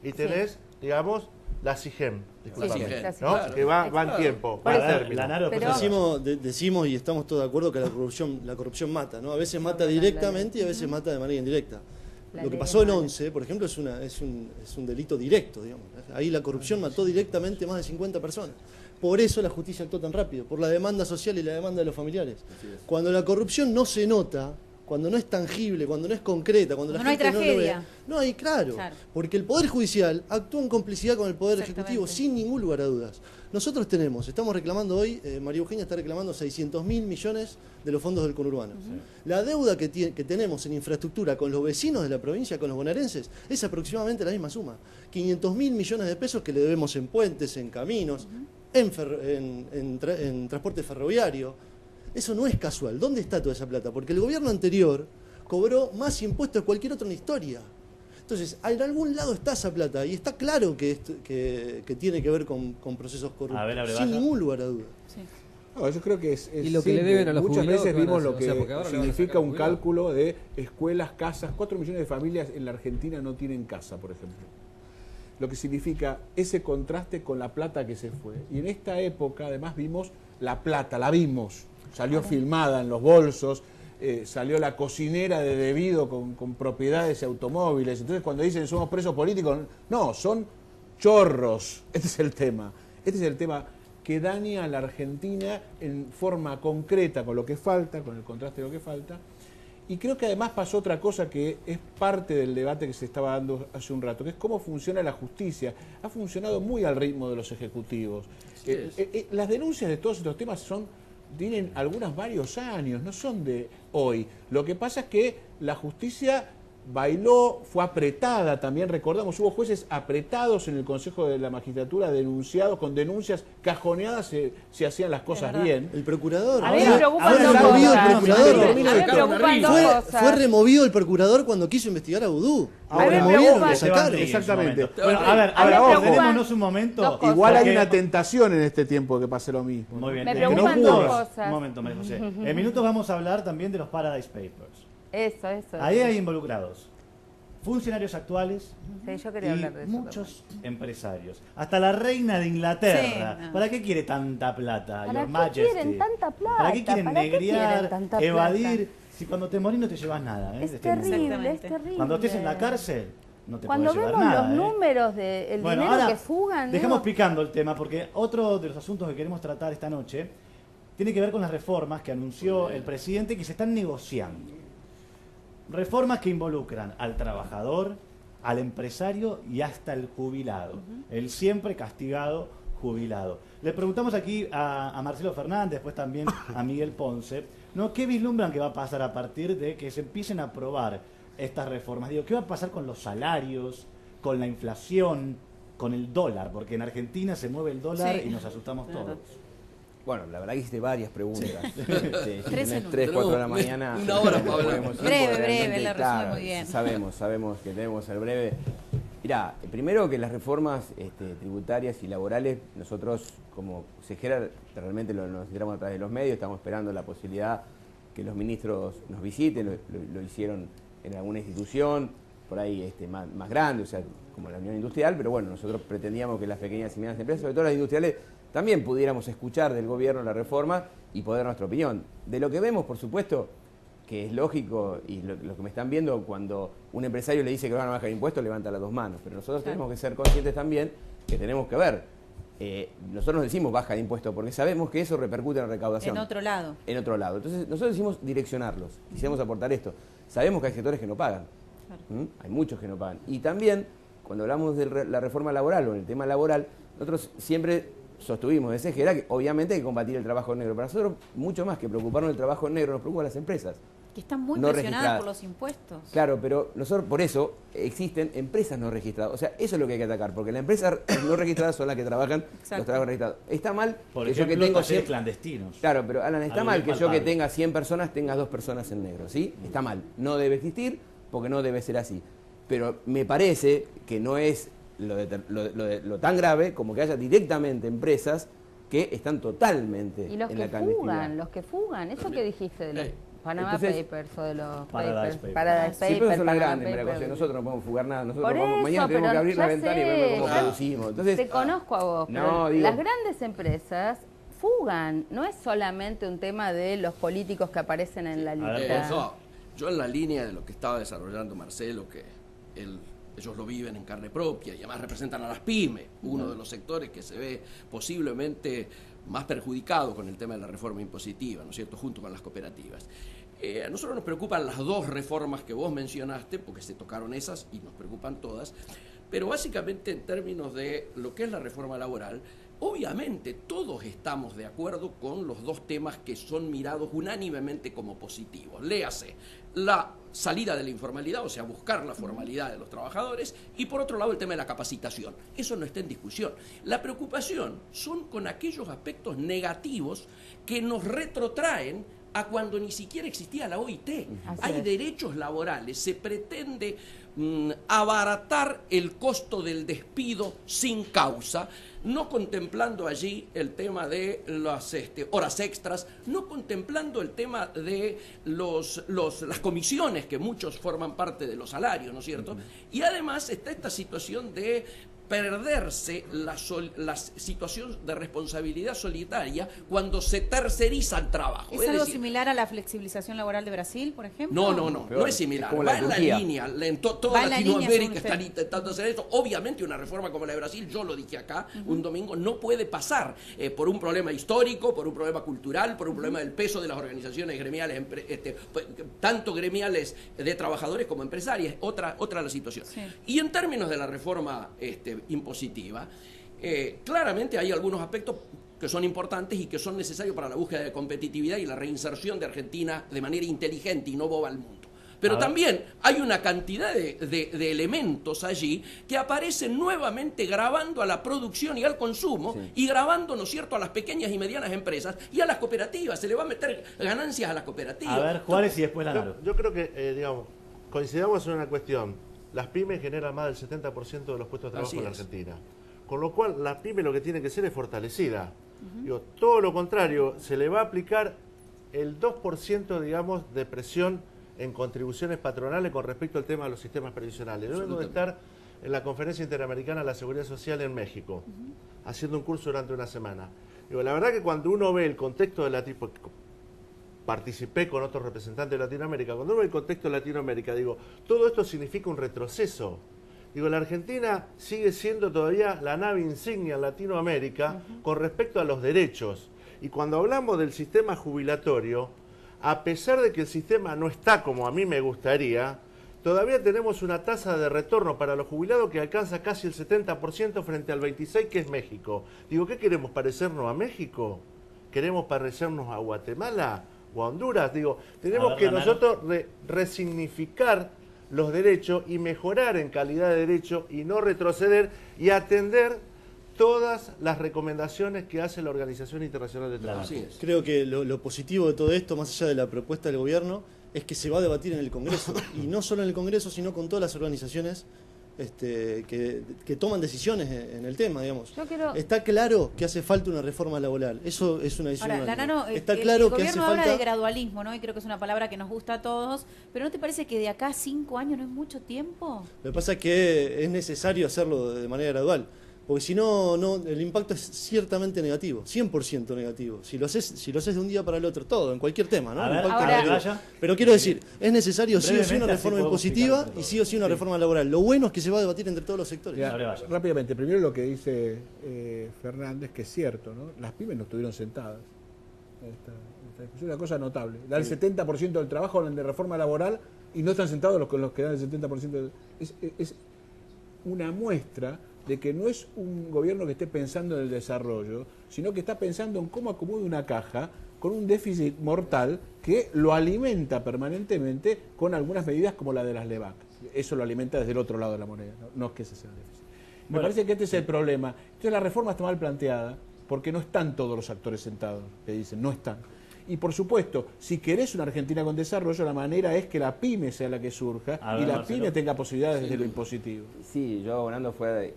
Y tenés, digamos, la CIGEM, ¿no? Que va en tiempo. Decimos y estamos todos de acuerdo que la corrupción mata, ¿no? A veces mata directamente y a veces mata de manera indirecta. Lo que pasó en 11, por ejemplo, es un delito directo, digamos. Ahí la corrupción mató directamente más de 50 personas. Por eso la justicia actuó tan rápido, por la demanda social y la demanda de los familiares. Cuando la corrupción no se nota, cuando no es tangible, cuando no es concreta, cuando la gente no hay tragedia. No hay, claro, porque el Poder Judicial actúa en complicidad con el Poder Ejecutivo sin ningún lugar a dudas. Nosotros estamos reclamando hoy, María Eugenia está reclamando 600.000 millones de los fondos del conurbano. La deuda que tenemos en infraestructura con los vecinos de la provincia, con los bonaerenses, es aproximadamente la misma suma. 500.000 millones de pesos que le debemos en puentes, en caminos, en transporte ferroviario. Eso no es casual. ¿Dónde está toda esa plata? Porque el gobierno anterior cobró más impuestos que cualquier otro en la historia. Entonces, en algún lado está esa plata y está claro que tiene que ver con procesos corruptos, sin ningún lugar a duda. Sí. No, yo creo que es y lo que le deben a los muchas veces vimos lo que significa un jubilado. cálculo de escuelas, casas. 4 millones de familias en la Argentina no tienen casa, por ejemplo. Lo que significa ese contraste con la plata que se fue. Y en esta época, además, vimos la plata, la vimos. Salió filmada en los bolsos, salió la cocinera de Debido con propiedades y automóviles. Entonces, cuando dicen somos presos políticos, no, son chorros. Este es el tema. Este es el tema que daña a la Argentina en forma concreta con lo que falta, con el contraste de lo que falta. Y creo que además pasó otra cosa que es parte del debate que se estaba dando hace un rato, que es cómo funciona la justicia. Ha funcionado muy al ritmo de los ejecutivos. Las denuncias de todos estos temas tienen algunas varios años, no son de hoy. Lo que pasa es que la justicia bailó, fue apretada también, recordamos, hubo jueces apretados en el Consejo de la Magistratura, denunciados, con denuncias cajoneadas, se hacían las cosas bien. El procurador. A mí me preocupan dos cosas. Fue removido el procurador cuando quiso investigar a Vudú. Lo sacaron. Exactamente. Bueno, ahora démonos un momento. Igual hay una tentación en este tiempo que pase lo mismo. Muy bien. Me preocupan dos cosas. Un momento, María José. En minutos vamos a hablar también de los Paradise Papers. Eso. Ahí hay involucrados funcionarios actuales yo quería hablar de eso, muchos empresarios. Hasta la reina de Inglaterra. Sí, no. ¿Para qué quiere tanta plata? ¿Para qué quieren tanta plata? ¿Para qué quieren negrear, evadir? Si cuando te morís no te llevas nada. Es terrible, es terrible. Cuando estés en la cárcel no te cuando podés llevar nada. Cuando vemos los números del dinero ahora, que fugan... Dejamos picando el tema, porque otro de los asuntos que queremos tratar esta noche tiene que ver con las reformas que anunció el presidente que se están negociando. Reformas que involucran al trabajador, al empresario y hasta el jubilado, el siempre castigado jubilado. Le preguntamos aquí a Marcelo Fernández, después también a Miguel Ponce, ¿no? ¿Qué vislumbran que va a pasar a partir de que se empiecen a aprobar estas reformas? Digo, ¿qué va a pasar con los salarios, con la inflación, con el dólar? Porque en Argentina se mueve el dólar y nos asustamos todos. Bueno, la verdad que hiciste varias preguntas. Si tenés 3, 4 de la mañana. Una hora para hablar. Breve, la resume muy bien. Sabemos que tenemos el breve. Mirá, primero que las reformas tributarias y laborales, nosotros como consejera realmente nos enteramos a través de los medios, estamos esperando la posibilidad que los ministros nos visiten, lo hicieron en alguna institución, por ahí más grande, o sea, como la Unión Industrial, pero bueno, nosotros pretendíamos que las pequeñas y medianas empresas, sobre todo las industriales, también pudiéramos escuchar del gobierno la reforma y poder dar nuestra opinión. De lo que vemos, por supuesto, que es lógico, y lo que me están viendo, cuando un empresario le dice que van a bajar impuestos, levanta las dos manos. Pero nosotros tenemos que ser conscientes también que tenemos que ver. Nosotros nos decimos baja de impuestos porque sabemos que eso repercute en la recaudación. En otro lado. En otro lado. Entonces, nosotros decimos direccionarlos. Quisiéramos aportar esto. Sabemos que hay sectores que no pagan. Hay muchos que no pagan. Y también, cuando hablamos de la reforma laboral o en el tema laboral, nosotros siempre sostuvimos de CGera que obviamente hay que combatir el trabajo negro. Para nosotros, mucho más que preocuparnos del trabajo negro, nos preocupan las empresas. Que están muy presionadas por los impuestos. Claro, pero nosotros por eso existen empresas no registradas. O sea, eso es lo que hay que atacar, porque las empresas no registradas son las que trabajan los trabajos registrados. Está mal por que ejemplo, yo que tengo 100 clandestinos. Claro, pero Alan, está mal que yo que tenga 100 personas tenga 2 personas en negro, ¿sí? Está mal. No debe existir porque no debe ser así. Pero me parece que no es lo tan grave como que haya directamente empresas que están totalmente en la clandestinidad. Los que fugan, eso que dijiste de los Panama Papers o de los Paradise Papers. Sí, pero son las grandes, María José. Nosotros no podemos fugar nada. Nosotros mañana tenemos que abrir la ventana y ver cómo producimos. Entonces, te conozco a vos, pero las grandes empresas fugan. No es solamente un tema de los políticos que aparecen en la lista. Yo en la línea de lo que estaba desarrollando Marcelo, que ellos lo viven en carne propia y además representan a las pymes, uno de los sectores que se ve posiblemente más perjudicado con el tema de la reforma impositiva, ¿no es cierto?, junto con las cooperativas. A nosotros nos preocupan las dos reformas que vos mencionaste, porque se tocaron esas y nos preocupan todas, pero básicamente en términos de lo que es la reforma laboral, obviamente todos estamos de acuerdo con los dos temas que son mirados unánimemente como positivos. Léase, la salida de la informalidad, o sea, buscar la formalidad de los trabajadores, y por otro lado el tema de la capacitación. Eso no está en discusión. La preocupación son con aquellos aspectos negativos que nos retrotraen a cuando ni siquiera existía la OIT. Hay derechos laborales, se pretende abaratar el costo del despido sin causa, no contemplando allí el tema de las horas extras, no contemplando el tema de las comisiones, que muchos forman parte de los salarios, ¿no es cierto? Y además está esta situación de perderse la situación de responsabilidad solitaria cuando se terceriza el trabajo. ¿Es algo similar a la flexibilización laboral de Brasil, por ejemplo? No es similar. Va en la línea. En toda Latinoamérica están intentando hacer esto. Obviamente una reforma como la de Brasil, yo lo dije acá un domingo, no puede pasar por un problema histórico, por un problema cultural, por un problema del peso de las organizaciones gremiales, tanto gremiales de trabajadores como empresarias. Otra la situación. Sí. Y en términos de la reforma impositiva, claramente hay algunos aspectos que son importantes y que son necesarios para la búsqueda de competitividad y la reinserción de Argentina de manera inteligente y no boba al mundo. Pero también hay una cantidad de elementos allí que aparecen nuevamente gravando a la producción y al consumo y gravando, ¿no es cierto?, a las pequeñas y medianas empresas y a las cooperativas. Se le va a meter ganancias a las cooperativas. A ver, Juárez, y después Lanaro. Yo creo que, digamos, coincidamos en una cuestión. Las pymes generan más del 70% de los puestos de trabajo en la Argentina. Con lo cual, la pyme lo que tiene que ser es fortalecida. Digo, todo lo contrario, se le va a aplicar el 2%, digamos, de presión en contribuciones patronales con respecto al tema de los sistemas previsionales. Yo vengo de estar en la Conferencia Interamericana de la Seguridad Social en México, haciendo un curso durante una semana. Digo, la verdad que cuando uno ve el contexto de la tipo... Participé con otros representantes de Latinoamérica. Cuando uno ve el contexto de Latinoamérica, digo, todo esto significa un retroceso. Digo, la Argentina sigue siendo todavía la nave insignia en Latinoamérica con respecto a los derechos. Y cuando hablamos del sistema jubilatorio, a pesar de que el sistema no está como a mí me gustaría, todavía tenemos una tasa de retorno para los jubilados que alcanza casi el 70% frente al 26% que es México. Digo, ¿qué queremos? ¿Parecernos a México? ¿Queremos parecernos a Guatemala o a Honduras? Digo, tenemos que nosotros resignificar los derechos y mejorar en calidad de derecho y no retroceder y atender todas las recomendaciones que hace la Organización Internacional del Trabajo. Creo que lo positivo de todo esto, más allá de la propuesta del gobierno, es que se va a debatir en el Congreso. Y no solo en el Congreso, sino con todas las organizaciones que toman decisiones en el tema, digamos. Está claro que hace falta una reforma laboral. Eso es una decisión. Está claro que hace falta. El gobierno habla de gradualismo, ¿no? Y creo que es una palabra que nos gusta a todos. Pero ¿no te parece que de acá a 5 años no es mucho tiempo? Lo que pasa es que es necesario hacerlo de manera gradual. Porque si no, el impacto es ciertamente negativo, 100% negativo. Si lo haces de un día para el otro, todo, en cualquier tema, ¿no? Pero quiero decir, es necesario sí o sí una reforma impositiva y sí o sí una reforma laboral. Lo bueno es que se va a debatir entre todos los sectores. Rápidamente, primero lo que dice Fernández, que es cierto, ¿no? Las pymes no estuvieron sentadas. Es una cosa notable. Da el 70% del trabajo hablan de reforma laboral y no están sentados los que dan el 70%. Es una muestra de que no es un gobierno que esté pensando en el desarrollo, sino que está pensando en cómo acomoda una caja con un déficit mortal que lo alimenta permanentemente con algunas medidas como la de las LEVAC. Eso lo alimenta desde el otro lado de la moneda, no es que ese sea el déficit. Me parece que este es el problema. Entonces la reforma está mal planteada porque no están todos los actores sentados, que dicen, no están. Y por supuesto, si querés una Argentina con desarrollo, la manera es que la pyme sea la que surja y la pyme tenga posibilidades desde lo impositivo. Sí, yo abonando fue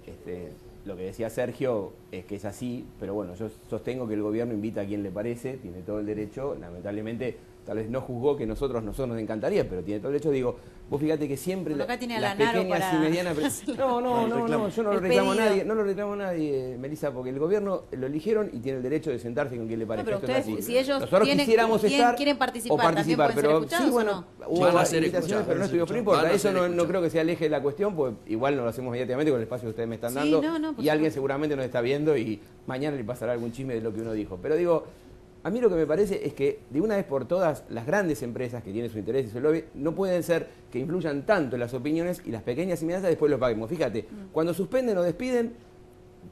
lo que decía Sergio, es que es así, pero bueno, yo sostengo que el gobierno invita a quien le parece, tiene todo el derecho, lamentablemente tal vez no juzgó que nosotros nos encantaría, pero tiene todo el derecho, digo, vos fíjate que siempre las pequeñas y medianas... No, yo no lo reclamo a nadie, Melissa, porque el gobierno lo eligieron y tiene el derecho de sentarse con quien le parezca. No, pero ustedes, si ellos quieren participar, pero sí, bueno, hubo invitaciones, pero no estudió, pero no importa, eso no creo que sea el eje de la cuestión, porque igual no lo hacemos mediáticamente con el espacio que ustedes me están dando, y alguien seguramente nos está viendo y mañana le pasará algún chisme de lo que uno dijo, pero digo... A mí lo que me parece es que de una vez por todas las grandes empresas que tienen su interés y su lobby no pueden ser que influyan tanto en las opiniones y las pequeñas y medianas después lo paguemos. Fíjate, cuando suspenden o despiden,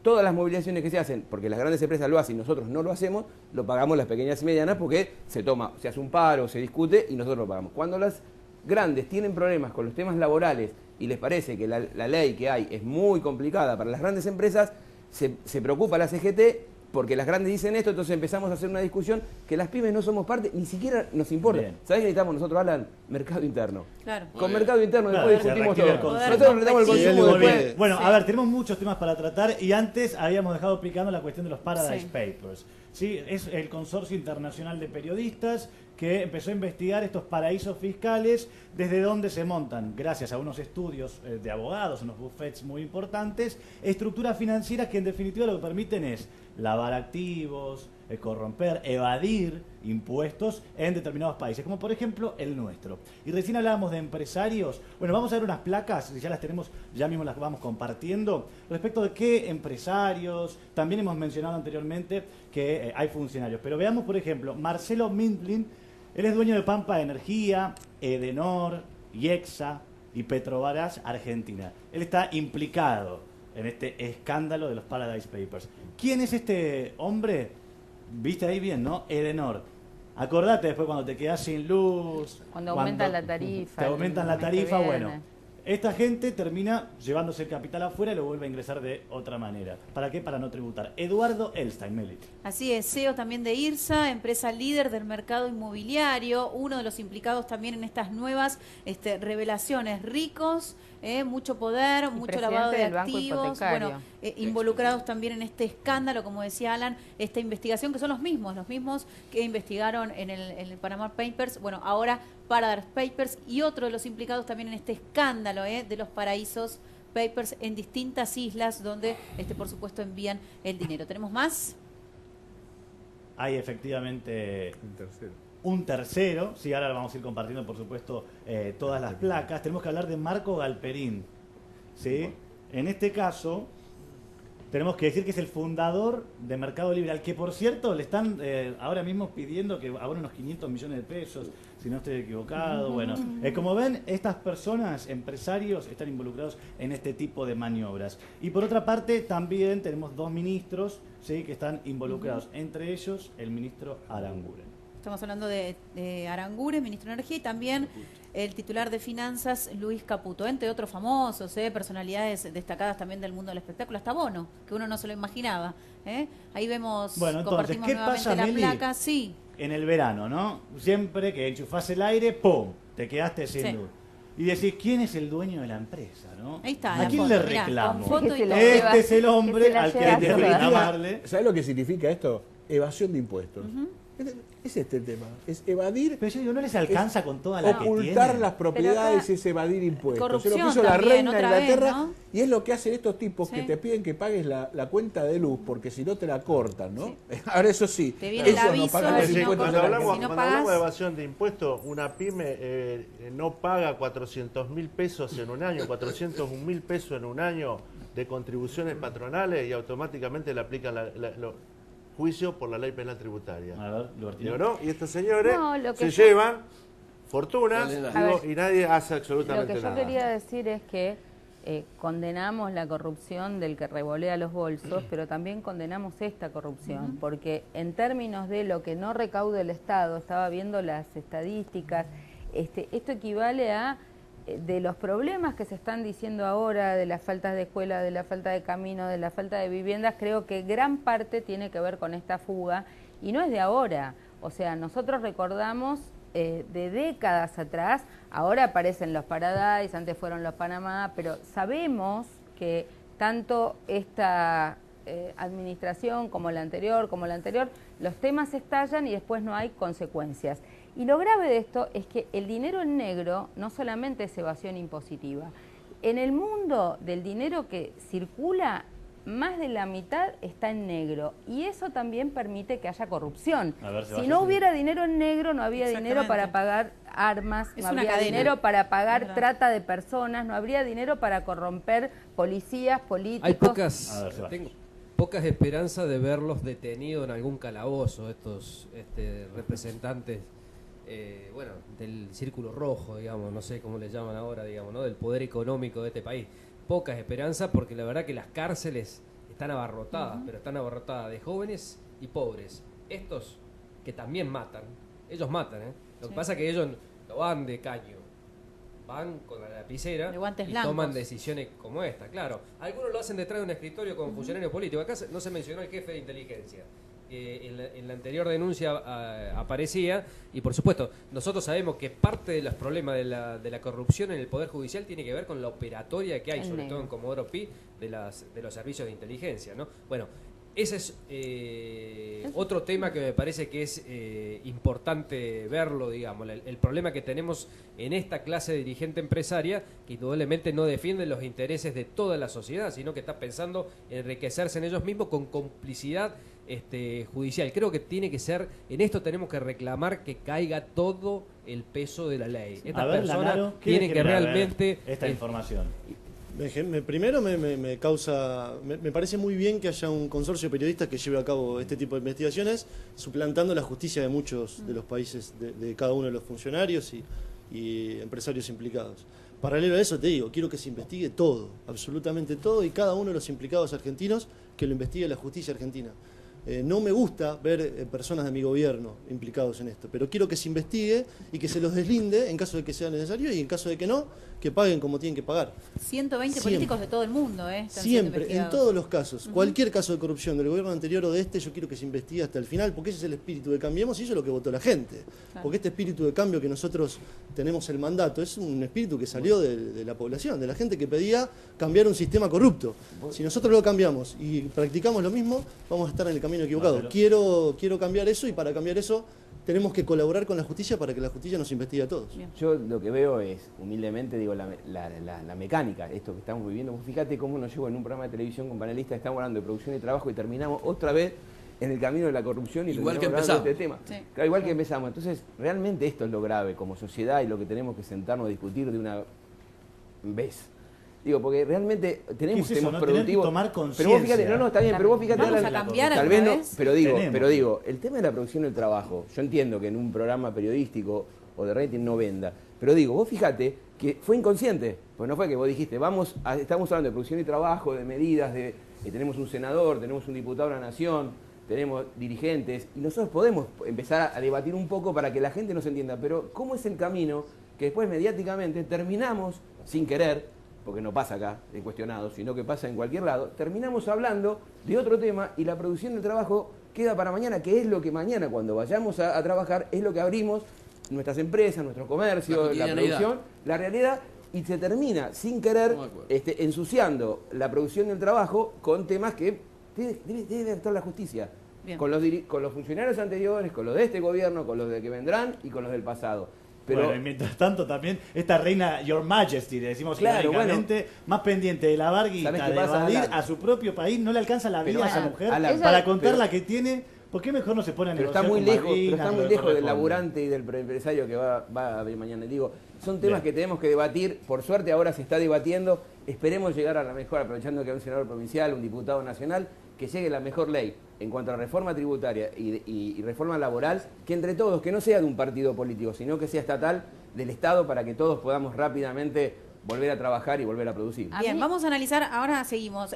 todas las movilizaciones que se hacen, porque las grandes empresas lo hacen y nosotros no lo hacemos, lo pagamos las pequeñas y medianas porque se hace un paro, se discute y nosotros lo pagamos. Cuando las grandes tienen problemas con los temas laborales y les parece que la ley que hay es muy complicada para las grandes empresas, se preocupa la CGT porque las grandes dicen esto, entonces empezamos a hacer una discusión que las pymes no somos parte, ni siquiera nos importa. ¿Sabés qué necesitamos nosotros, Alan? Mercado interno. Claro. Con mercado interno después discutimos todo. Nosotros necesitamos el consumo después. Bueno, a ver, tenemos muchos temas para tratar y antes habíamos dejado picando la cuestión de los Paradise Papers. ¿Sí? Es el Consorcio Internacional de Periodistas que empezó a investigar estos paraísos fiscales desde donde se montan, gracias a unos estudios de abogados, unos buffets muy importantes, estructuras financieras que en definitiva lo que permiten es lavar activos, corromper, evadir impuestos en determinados países, como por ejemplo el nuestro. Y recién hablábamos de empresarios. Bueno, vamos a ver unas placas, ya las tenemos, ya mismo las vamos compartiendo, respecto de qué empresarios, también hemos mencionado anteriormente que hay funcionarios. Pero veamos, por ejemplo, Marcelo Mindlin, él es dueño de Pampa Energía, Edenor, IEXA y Petrobras Argentina. Él está implicado en este escándalo de los Paradise Papers. ¿Quién es este hombre? Viste ahí bien, ¿no? Edenor. Acordate después cuando te quedas sin luz. Cuando aumentan la tarifa. Te aumentan la tarifa, bueno. Esta gente termina llevándose el capital afuera y lo vuelve a ingresar de otra manera. ¿Para qué? Para no tributar. Eduardo Elstein, Meli. Así es, CEO también de IRSA, empresa líder del mercado inmobiliario, uno de los implicados también en estas nuevas revelaciones. Ricos, mucho poder, mucho lavado de activos, bueno, involucrados también en este escándalo, como decía Alan, esta investigación, que son los mismos que investigaron en el Panama Papers, bueno, ahora Paradise Papers, y otro de los implicados también en este escándalo de los paraísos Papers en distintas islas donde, por supuesto, envían el dinero. ¿Tenemos más? Hay efectivamente un tercero, sí, ahora vamos a ir compartiendo, por supuesto, todas las placas. Tenemos que hablar de Marco Galperín, ¿sí? En este caso, tenemos que decir que es el fundador de Mercado Libre, al que, por cierto, le están ahora mismo pidiendo que abone unos 500 millones de pesos, si no estoy equivocado. Bueno, como ven, estas personas, empresarios, están involucrados en este tipo de maniobras. Y por otra parte, también tenemos dos ministros, ¿sí?, que están involucrados, entre ellos el ministro Aranguren. Estamos hablando de Aranguren, ministro de Energía, y también el titular de Finanzas, Luis Caputo, entre otros famosos, personalidades destacadas también del mundo del espectáculo, hasta Bono, que uno no se lo imaginaba. Ahí vemos, bueno, entonces, compartimos ¿qué nuevamente pasa, la Meli? placa. Sí. En el verano, ¿no? Siempre que enchufás el aire, ¡pum!, te quedaste sin luz. Y decís, ¿quién es el dueño de la empresa, no? Ahí está. ¿A quién foto, le reclamo? Mirá, con foto y este es el hombre al que hay que reclamarle. ¿Sabes lo que significa esto? Evasión de impuestos. Es este el tema, es evadir. Pero yo digo, no les alcanza con toda la ocultar que las propiedades, es evadir impuestos. Es lo que hizo la también, reina de Inglaterra, vez, ¿no? y es lo que hacen estos tipos que te piden que pagues la cuenta de luz, porque si no te la cortan, ¿no? Ahora eso sí, te viene el aviso, no pagan los impuestos. Cuando hablamos de evasión de impuestos, una pyme no paga 400.000 pesos en un año, 401.000 pesos en un año de contribuciones patronales y automáticamente le aplican juicio por la ley penal tributaria. A ver, digo, ¿no? Y estos señores se yo llevan fortunas y nadie hace absolutamente nada. Lo que yo quería decir es que condenamos la corrupción del que revolea los bolsos, pero también condenamos esta corrupción, porque en términos de lo que no recaude el Estado, estaba viendo las estadísticas, esto equivale a de los problemas que se están diciendo ahora, de las faltas de escuela, de la falta de camino, de la falta de viviendas, creo que gran parte tiene que ver con esta fuga, y no es de ahora. O sea, nosotros recordamos de décadas atrás, ahora aparecen los Paradise, antes fueron los Panamá, pero sabemos que tanto esta administración como la anterior, los temas estallan y después no hay consecuencias. Y lo grave de esto es que el dinero en negro no solamente es evasión impositiva. En el mundo del dinero que circula, más de la mitad está en negro. Y eso también permite que haya corrupción. Si no hubiera dinero en negro, no habría dinero para pagar armas, no habría dinero para pagar trata de personas, no habría dinero para corromper policías, políticos. Hay pocas... pocas esperanzas de verlos detenidos en algún calabozo, estos representantes bueno, del círculo rojo, digamos, no sé cómo le llaman ahora, digamos, ¿no? Del poder económico de este país. Pocas esperanzas, porque la verdad que las cárceles están abarrotadas, pero están abarrotadas de jóvenes y pobres. Estos que también matan, ellos matan, ¿eh? Lo que pasa es que ellos no van de caño, van con la lapicera y toman decisiones como esta, claro. Algunos lo hacen detrás de un escritorio con funcionarios políticos. Acá no se mencionó el jefe de inteligencia. En la anterior denuncia aparecía, y por supuesto nosotros sabemos que parte de los problemas de la corrupción en el Poder Judicial tiene que ver con la operatoria que hay, sobre todo en Comodoro Pi, de los servicios de inteligencia, ¿no? Bueno, ese es otro tema que me parece que es importante verlo, digamos, el problema que tenemos en esta clase de dirigente empresaria, que indudablemente no defiende los intereses de toda la sociedad, sino que está pensando en enriquecerse en ellos mismos con complicidad judicial. Creo que tiene que ser, en esto tenemos que reclamar que caiga todo el peso de la ley. Estas personas Lanaro, tienen que realmente esta información. Primero me parece muy bien que haya un consorcio de periodistas que lleve a cabo este tipo de investigaciones, suplantando la justicia de muchos de los países, de cada uno de los funcionarios y empresarios implicados. Paralelo a eso, te digo, quiero que se investigue todo, absolutamente todo, y cada uno de los implicados argentinos que lo investigue la justicia argentina. No me gusta ver personas de mi gobierno implicados en esto, pero quiero que se investigue y que se los deslinde en caso de que sea necesario, y en caso de que no, que paguen como tienen que pagar. 120 políticos de todo el mundo, siempre, en todos los casos. Cualquier caso de corrupción del gobierno anterior o de este, yo quiero que se investigue hasta el final, porque ese es el espíritu de Cambiemos y eso es lo que votó la gente. Claro. Porque este espíritu de cambio que nosotros tenemos el mandato es un espíritu que salió de la población, de la gente que pedía cambiar un sistema corrupto. Si nosotros lo cambiamos y practicamos lo mismo, vamos a estar en el camino equivocado. Quiero cambiar eso, y para cambiar eso tenemos que colaborar con la justicia para que la justicia nos investigue a todos. Bien. Yo lo que veo es, humildemente digo, la mecánica, esto que estamos viviendo. Vos fíjate cómo nos llevo en un programa de televisión con panelistas, estamos hablando de producción y trabajo y terminamos otra vez en el camino de la corrupción y igual que empezamos. De este tema. Sí. Claro, igual que empezamos. Entonces, realmente esto es lo grave como sociedad y lo que tenemos que sentarnos a discutir de una vez. Digo, porque realmente tenemos temas productivos. Tomar pero vos fíjate, está bien, pero vos fíjate. Vamos a cambiar tal vez no, pero digo, el tema de la producción y el trabajo, yo entiendo que en un programa periodístico o de rating no venda, pero digo, vos fíjate que fue inconsciente, pues no fue que vos dijiste, estamos hablando de producción y trabajo, de medidas, tenemos un senador, tenemos un diputado de la Nación, tenemos dirigentes, y nosotros podemos empezar a debatir un poco para que la gente nos entienda, pero ¿cómo es el camino que después mediáticamente terminamos, sin querer, porque no pasa acá en Cuestionados, sino que pasa en cualquier lado, terminamos hablando de otro tema y la producción del trabajo queda para mañana, que es lo que mañana, cuando vayamos a trabajar, es lo que abrimos nuestras empresas, nuestro comercio, la producción, la realidad, y se termina, sin querer, ensuciando la producción del trabajo con temas que debe actuar la justicia. Con los funcionarios anteriores, con los de este gobierno, con los de que vendrán y con los del pasado. Pero bueno, y mientras tanto también esta reina Your Majesty, le decimos históricamente, más pendiente de lavar guita, de evadir a su propio país, no le alcanza la vida a esa mujer para contar la que tiene. ¿Por qué mejor no se pone a negociar está muy con lejos, Malvinas, pero está muy lejos del laburante y del empresario que va a ver mañana. Digo, son temas que tenemos que debatir. Por suerte ahora se está debatiendo. Esperemos llegar a la mejor, aprovechando que hay un senador provincial, un diputado nacional, que llegue la mejor ley en cuanto a reforma tributaria y reforma laboral, que entre todos, que no sea de un partido político, sino que sea estatal, del Estado, para que todos podamos rápidamente volver a trabajar y volver a producir. Bien, vamos a analizar, ahora seguimos,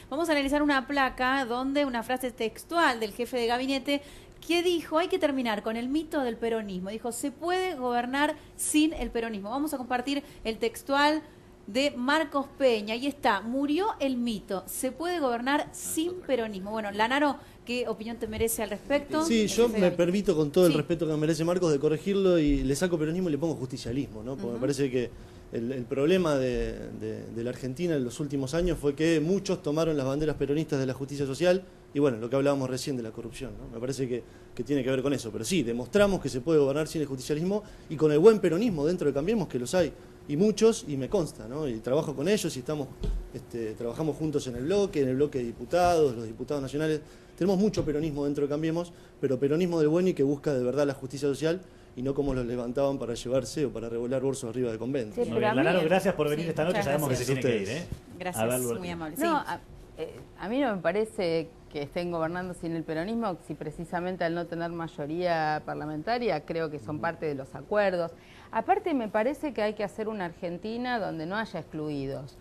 vamos a analizar una placa donde una frase textual del jefe de gabinete que dijo, hay que terminar con el mito del peronismo. Dijo, se puede gobernar sin el peronismo. Vamos a compartir el textual de Marcos Peña. Ahí está, murió el mito, se puede gobernar sin peronismo. Bueno, Lanaro, ¿qué opinión te merece al respecto? Sí, yo me permito, con todo el respeto que me merece Marcos, de corregirlo y le saco peronismo y le pongo justicialismo, ¿no? Porque me parece que el problema de la Argentina en los últimos años fue que muchos tomaron las banderas peronistas de la justicia social y bueno, lo que hablábamos recién de la corrupción, ¿no? Me parece que tiene que ver con eso. Pero sí, demostramos que se puede gobernar sin el justicialismo y con el buen peronismo dentro de Cambiemos, que los hay. Y muchos, y me consta, ¿no? Y trabajo con ellos y trabajamos juntos en el bloque de diputados, los diputados nacionales. Tenemos mucho peronismo dentro de Cambiemos, pero peronismo del bueno y que busca de verdad la justicia social y no como los levantaban para llevarse o para revolar bolsos arriba de convento. Sí, Lanaro, gracias por venir esta noche, sabemos que se tiene que ir. Gracias, muy amable. No, a mí no me parece que estén gobernando sin el peronismo, si precisamente al no tener mayoría parlamentaria creo que son parte de los acuerdos. Aparte me parece que hay que hacer una Argentina donde no haya excluidos,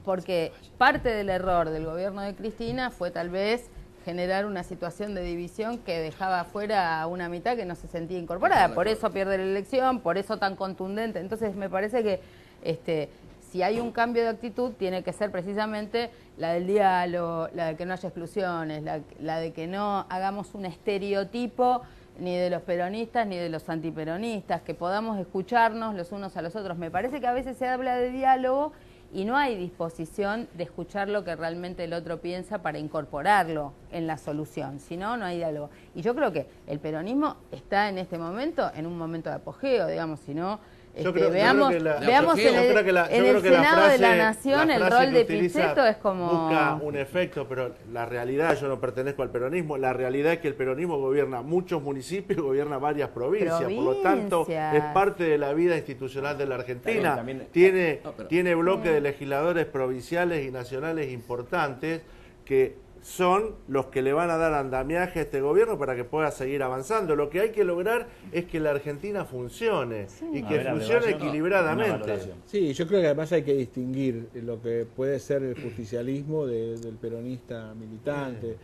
porque parte del error del gobierno de Cristina fue tal vez generar una situación de división que dejaba afuera a una mitad que no se sentía incorporada, por eso pierde la elección, por eso tan contundente. Entonces me parece que si hay un cambio de actitud tiene que ser precisamente la del diálogo, la de que no haya exclusiones, la de que no hagamos un estereotipo ni de los peronistas ni de los antiperonistas, que podamos escucharnos los unos a los otros. Me parece que a veces se habla de diálogo y no hay disposición de escuchar lo que realmente el otro piensa para incorporarlo en la solución, si no, no hay diálogo. Y yo creo que el peronismo está en este momento, en un momento de apogeo, digamos, si no... veamos en el Senado de la Nación el rol de Pichetto es como... Busca un efecto, pero la realidad, yo no pertenezco al peronismo, la realidad es que el peronismo gobierna muchos municipios, gobierna varias provincias, por lo tanto es parte de la vida institucional de la Argentina. Tiene bloque de legisladores provinciales y nacionales importantes que son los que le van a dar andamiaje a este gobierno para que pueda seguir avanzando. Lo que hay que lograr es que la Argentina funcione y que funcione equilibradamente. Sí, yo creo que además hay que distinguir lo que puede ser el justicialismo del peronista militante.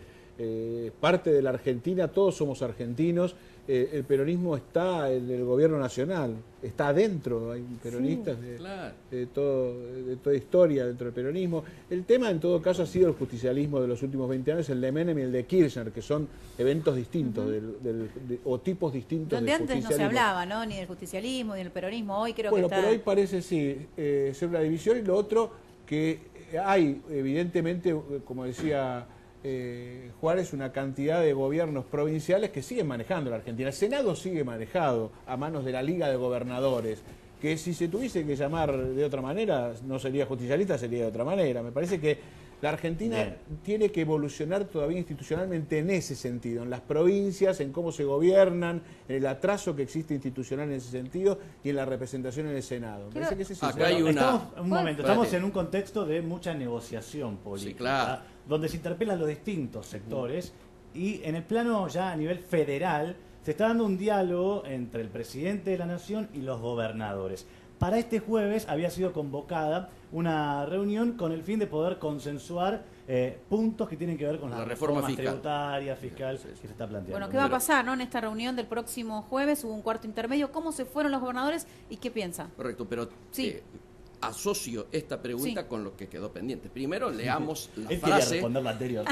Parte de la Argentina, todos somos argentinos, el peronismo está en el gobierno nacional, está adentro, hay peronistas de toda historia dentro del peronismo. El tema en todo caso ha sido el justicialismo de los últimos 20 años, el de Menem y el de Kirchner, que son eventos distintos o tipos distintos donde de antes no se hablaba, ¿no? Ni del justicialismo ni del peronismo, hoy creo que está... pero hoy parece ser una división, y lo otro que hay evidentemente, como decía Juárez, una cantidad de gobiernos provinciales que siguen manejando la Argentina. El Senado sigue manejado a manos de la Liga de Gobernadores, que si se tuviese que llamar de otra manera, no sería justicialista, sería de otra manera. Me parece que la Argentina tiene que evolucionar todavía institucionalmente en ese sentido, en las provincias, en cómo se gobiernan, en el atraso que existe institucional en ese sentido y en la representación en el Senado. Parece que ese estamos en un contexto de mucha negociación política. Sí, claro. Donde se interpelan los distintos sectores y en el plano ya a nivel federal se está dando un diálogo entre el presidente de la Nación y los gobernadores. Para este jueves había sido convocada una reunión con el fin de poder consensuar puntos que tienen que ver con la reforma tributaria, fiscal, que se está planteando. Bueno, ¿qué va a pasar, no? En esta reunión del próximo jueves hubo un cuarto intermedio. ¿Cómo se fueron los gobernadores y qué piensa? Correcto, pero... asocio esta pregunta con lo que quedó pendiente. Primero leamos la frase. La anterior,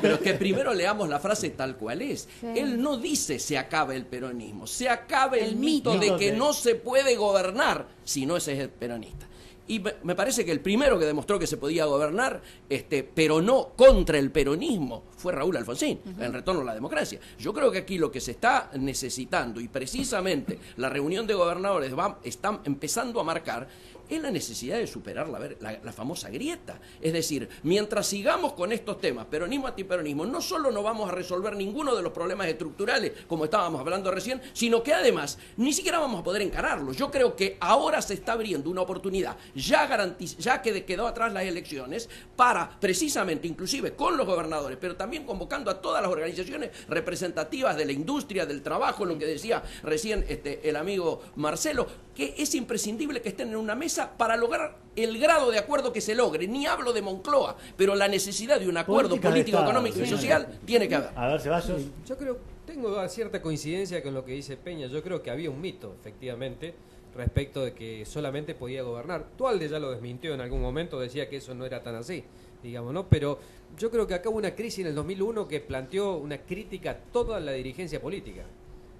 pero es que primero leamos la frase tal cual es. Él no dice se acaba el peronismo, se acaba el mito de que no se puede gobernar si no es el peronista. Y me parece que el primero que demostró que se podía gobernar, pero no contra el peronismo, fue Raúl Alfonsín, en Retorno a la Democracia. Yo creo que aquí lo que se está necesitando, y precisamente la reunión de gobernadores están empezando a marcar, es la necesidad de superar la famosa grieta. Es decir, mientras sigamos con estos temas, peronismo, antiperonismo, no solo no vamos a resolver ninguno de los problemas estructurales, como estábamos hablando recién, sino que además ni siquiera vamos a poder encararlos. Yo creo que ahora se está abriendo una oportunidad, ya que quedó atrás las elecciones, para precisamente, inclusive con los gobernadores, pero también convocando a todas las organizaciones representativas de la industria, del trabajo, lo que decía recién el amigo Marcelo, que es imprescindible que estén en una mesa para lograr el grado de acuerdo que se logre. Ni hablo de Moncloa, pero la necesidad de un acuerdo político, económico y social tiene que haber. A ver, Ceballos. Yo creo, tengo cierta coincidencia con lo que dice Peña. Yo creo que había un mito, efectivamente, respecto de que solamente podía gobernar. Tualde ya lo desmintió en algún momento, decía que eso no era tan así, digamos, ¿no? Pero yo creo que acá hubo una crisis en el 2001 que planteó una crítica a toda la dirigencia política,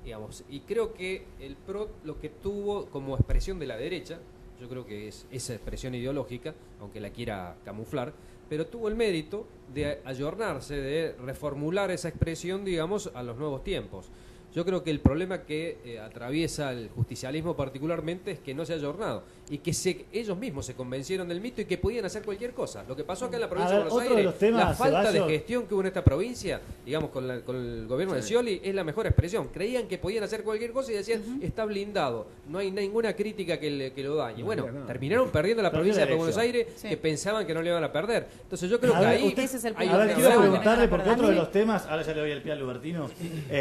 digamos, y creo que el PRO lo que tuvo como expresión de la derecha, yo creo que es esa expresión ideológica, aunque la quiera camuflar, pero tuvo el mérito de ayornarse, de reformular esa expresión, digamos, a los nuevos tiempos. Yo creo que el problema que atraviesa el justicialismo particularmente es que no se ha ayornado y que ellos mismos se convencieron del mito y que podían hacer cualquier cosa. Lo que pasó acá en la provincia de Buenos Aires, la falta de gestión que hubo en esta provincia, digamos, con el gobierno de Scioli, es la mejor expresión. Creían que podían hacer cualquier cosa y decían, está blindado, no hay ninguna crítica que lo dañe. Bueno, terminaron perdiendo la provincia de Buenos Aires que pensaban que no le iban a perder. Entonces yo creo que ahí... Ese es el quiero preguntarle, porque otro de los temas, ahora ya le doy el pie al Lubertino,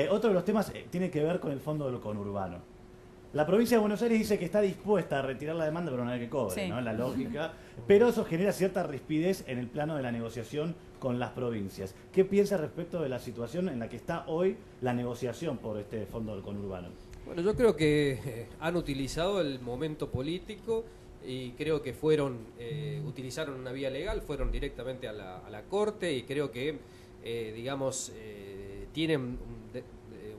otro de los temas tiene que ver con el fondo del conurbano. La provincia de Buenos Aires dice que está dispuesta a retirar la demanda, pero una vez que cobre, ¿no? La lógica. Pero eso genera cierta rispidez en el plano de la negociación con las provincias. ¿Qué piensa respecto de la situación en la que está hoy la negociación por este fondo del conurbano? Bueno, yo creo que han utilizado el momento político y creo que utilizaron una vía legal, fueron directamente a la Corte y creo que, tienen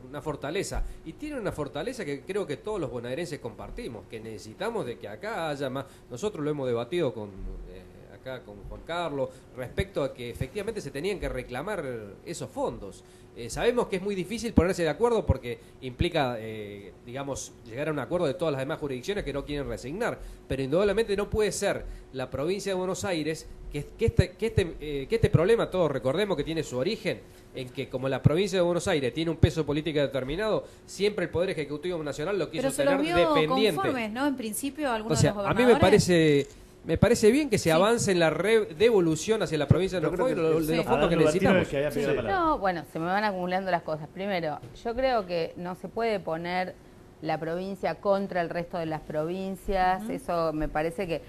una fortaleza, y tienen una fortaleza que creo que todos los bonaerenses compartimos, que necesitamos de que acá haya más. Nosotros lo hemos debatido acá con Juan Carlos respecto a que efectivamente se tenían que reclamar esos fondos. Sabemos que es muy difícil ponerse de acuerdo porque implica, llegar a un acuerdo de todas las demás jurisdicciones que no quieren resignar, pero indudablemente no puede ser la provincia de Buenos Aires que este problema, todos recordemos que tiene su origen en que como la provincia de Buenos Aires tiene un peso político determinado, siempre el Poder Ejecutivo Nacional lo quiso tener dependiente. Conformes, ¿no? En principio, algunos de los gobernadores... A mí me parece bien que se avance en la devolución hacia la provincia de los fondos que necesitamos. No, bueno, se me van acumulando las cosas. Primero, yo creo que no se puede poner la provincia contra el resto de las provincias. Eso me parece que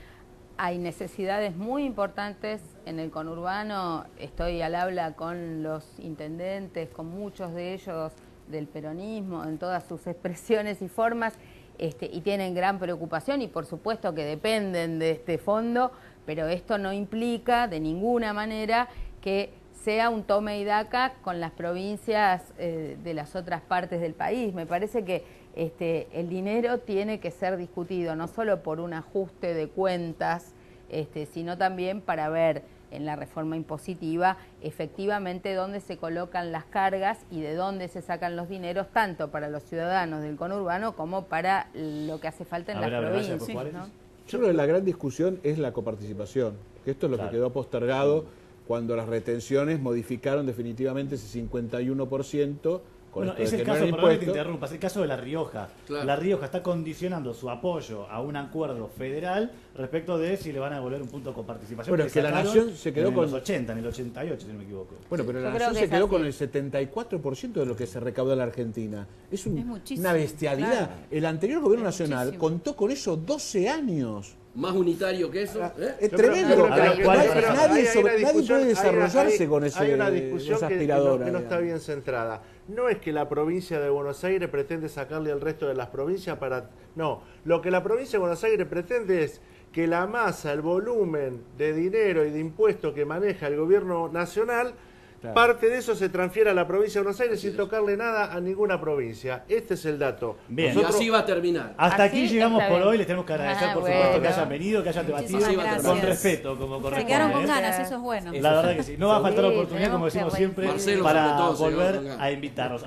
hay necesidades muy importantes en el conurbano. Estoy al habla con los intendentes, con muchos de ellos del peronismo, en todas sus expresiones y formas. Y tienen gran preocupación y por supuesto que dependen de este fondo, pero esto no implica de ninguna manera que sea un tome y daca con las provincias de las otras partes del país. Me parece que el dinero tiene que ser discutido no solo por un ajuste de cuentas, sino también para ver en la reforma impositiva efectivamente dónde se colocan las cargas y de dónde se sacan los dineros, tanto para los ciudadanos del conurbano como para lo que hace falta en las provincias, ¿no? Yo creo que la gran discusión es la coparticipación, que esto es lo que quedó postergado cuando las retenciones modificaron definitivamente ese 51%. Bueno, es el caso, perdón que te interrumpa, es el caso de La Rioja. Claro. La Rioja está condicionando su apoyo a un acuerdo federal respecto de si le van a devolver un punto con participación. Bueno, que la Nación se quedó con los 80, en el 88, si no me equivoco. Bueno, pero la Nación se quedó con el 74% de lo que se recaudó en la Argentina. Es una bestialidad. Claro. El anterior gobierno nacional contó con eso 12 años. Más unitario que eso. Es tremendo. Nadie puede desarrollarse con esa hay una discusión aspiradora. Que no está bien centrada. No es que la provincia de Buenos Aires pretende sacarle al resto de las provincias para... No, lo que la provincia de Buenos Aires pretende es que la masa, el volumen de dinero y de impuestos que maneja el gobierno nacional, parte de eso se transfiere a la provincia de Buenos Aires sin tocarle nada a ninguna provincia. Este es el dato. Bien. Y así va a terminar. Hasta aquí llegamos por hoy. Les tenemos que agradecer, por supuesto, que hayan venido, que hayan debatido con respeto, como corresponde. Se quedaron con ganas, eso es bueno. La verdad que sí. No va a faltar la oportunidad, como decimos siempre, para volver a invitarnos.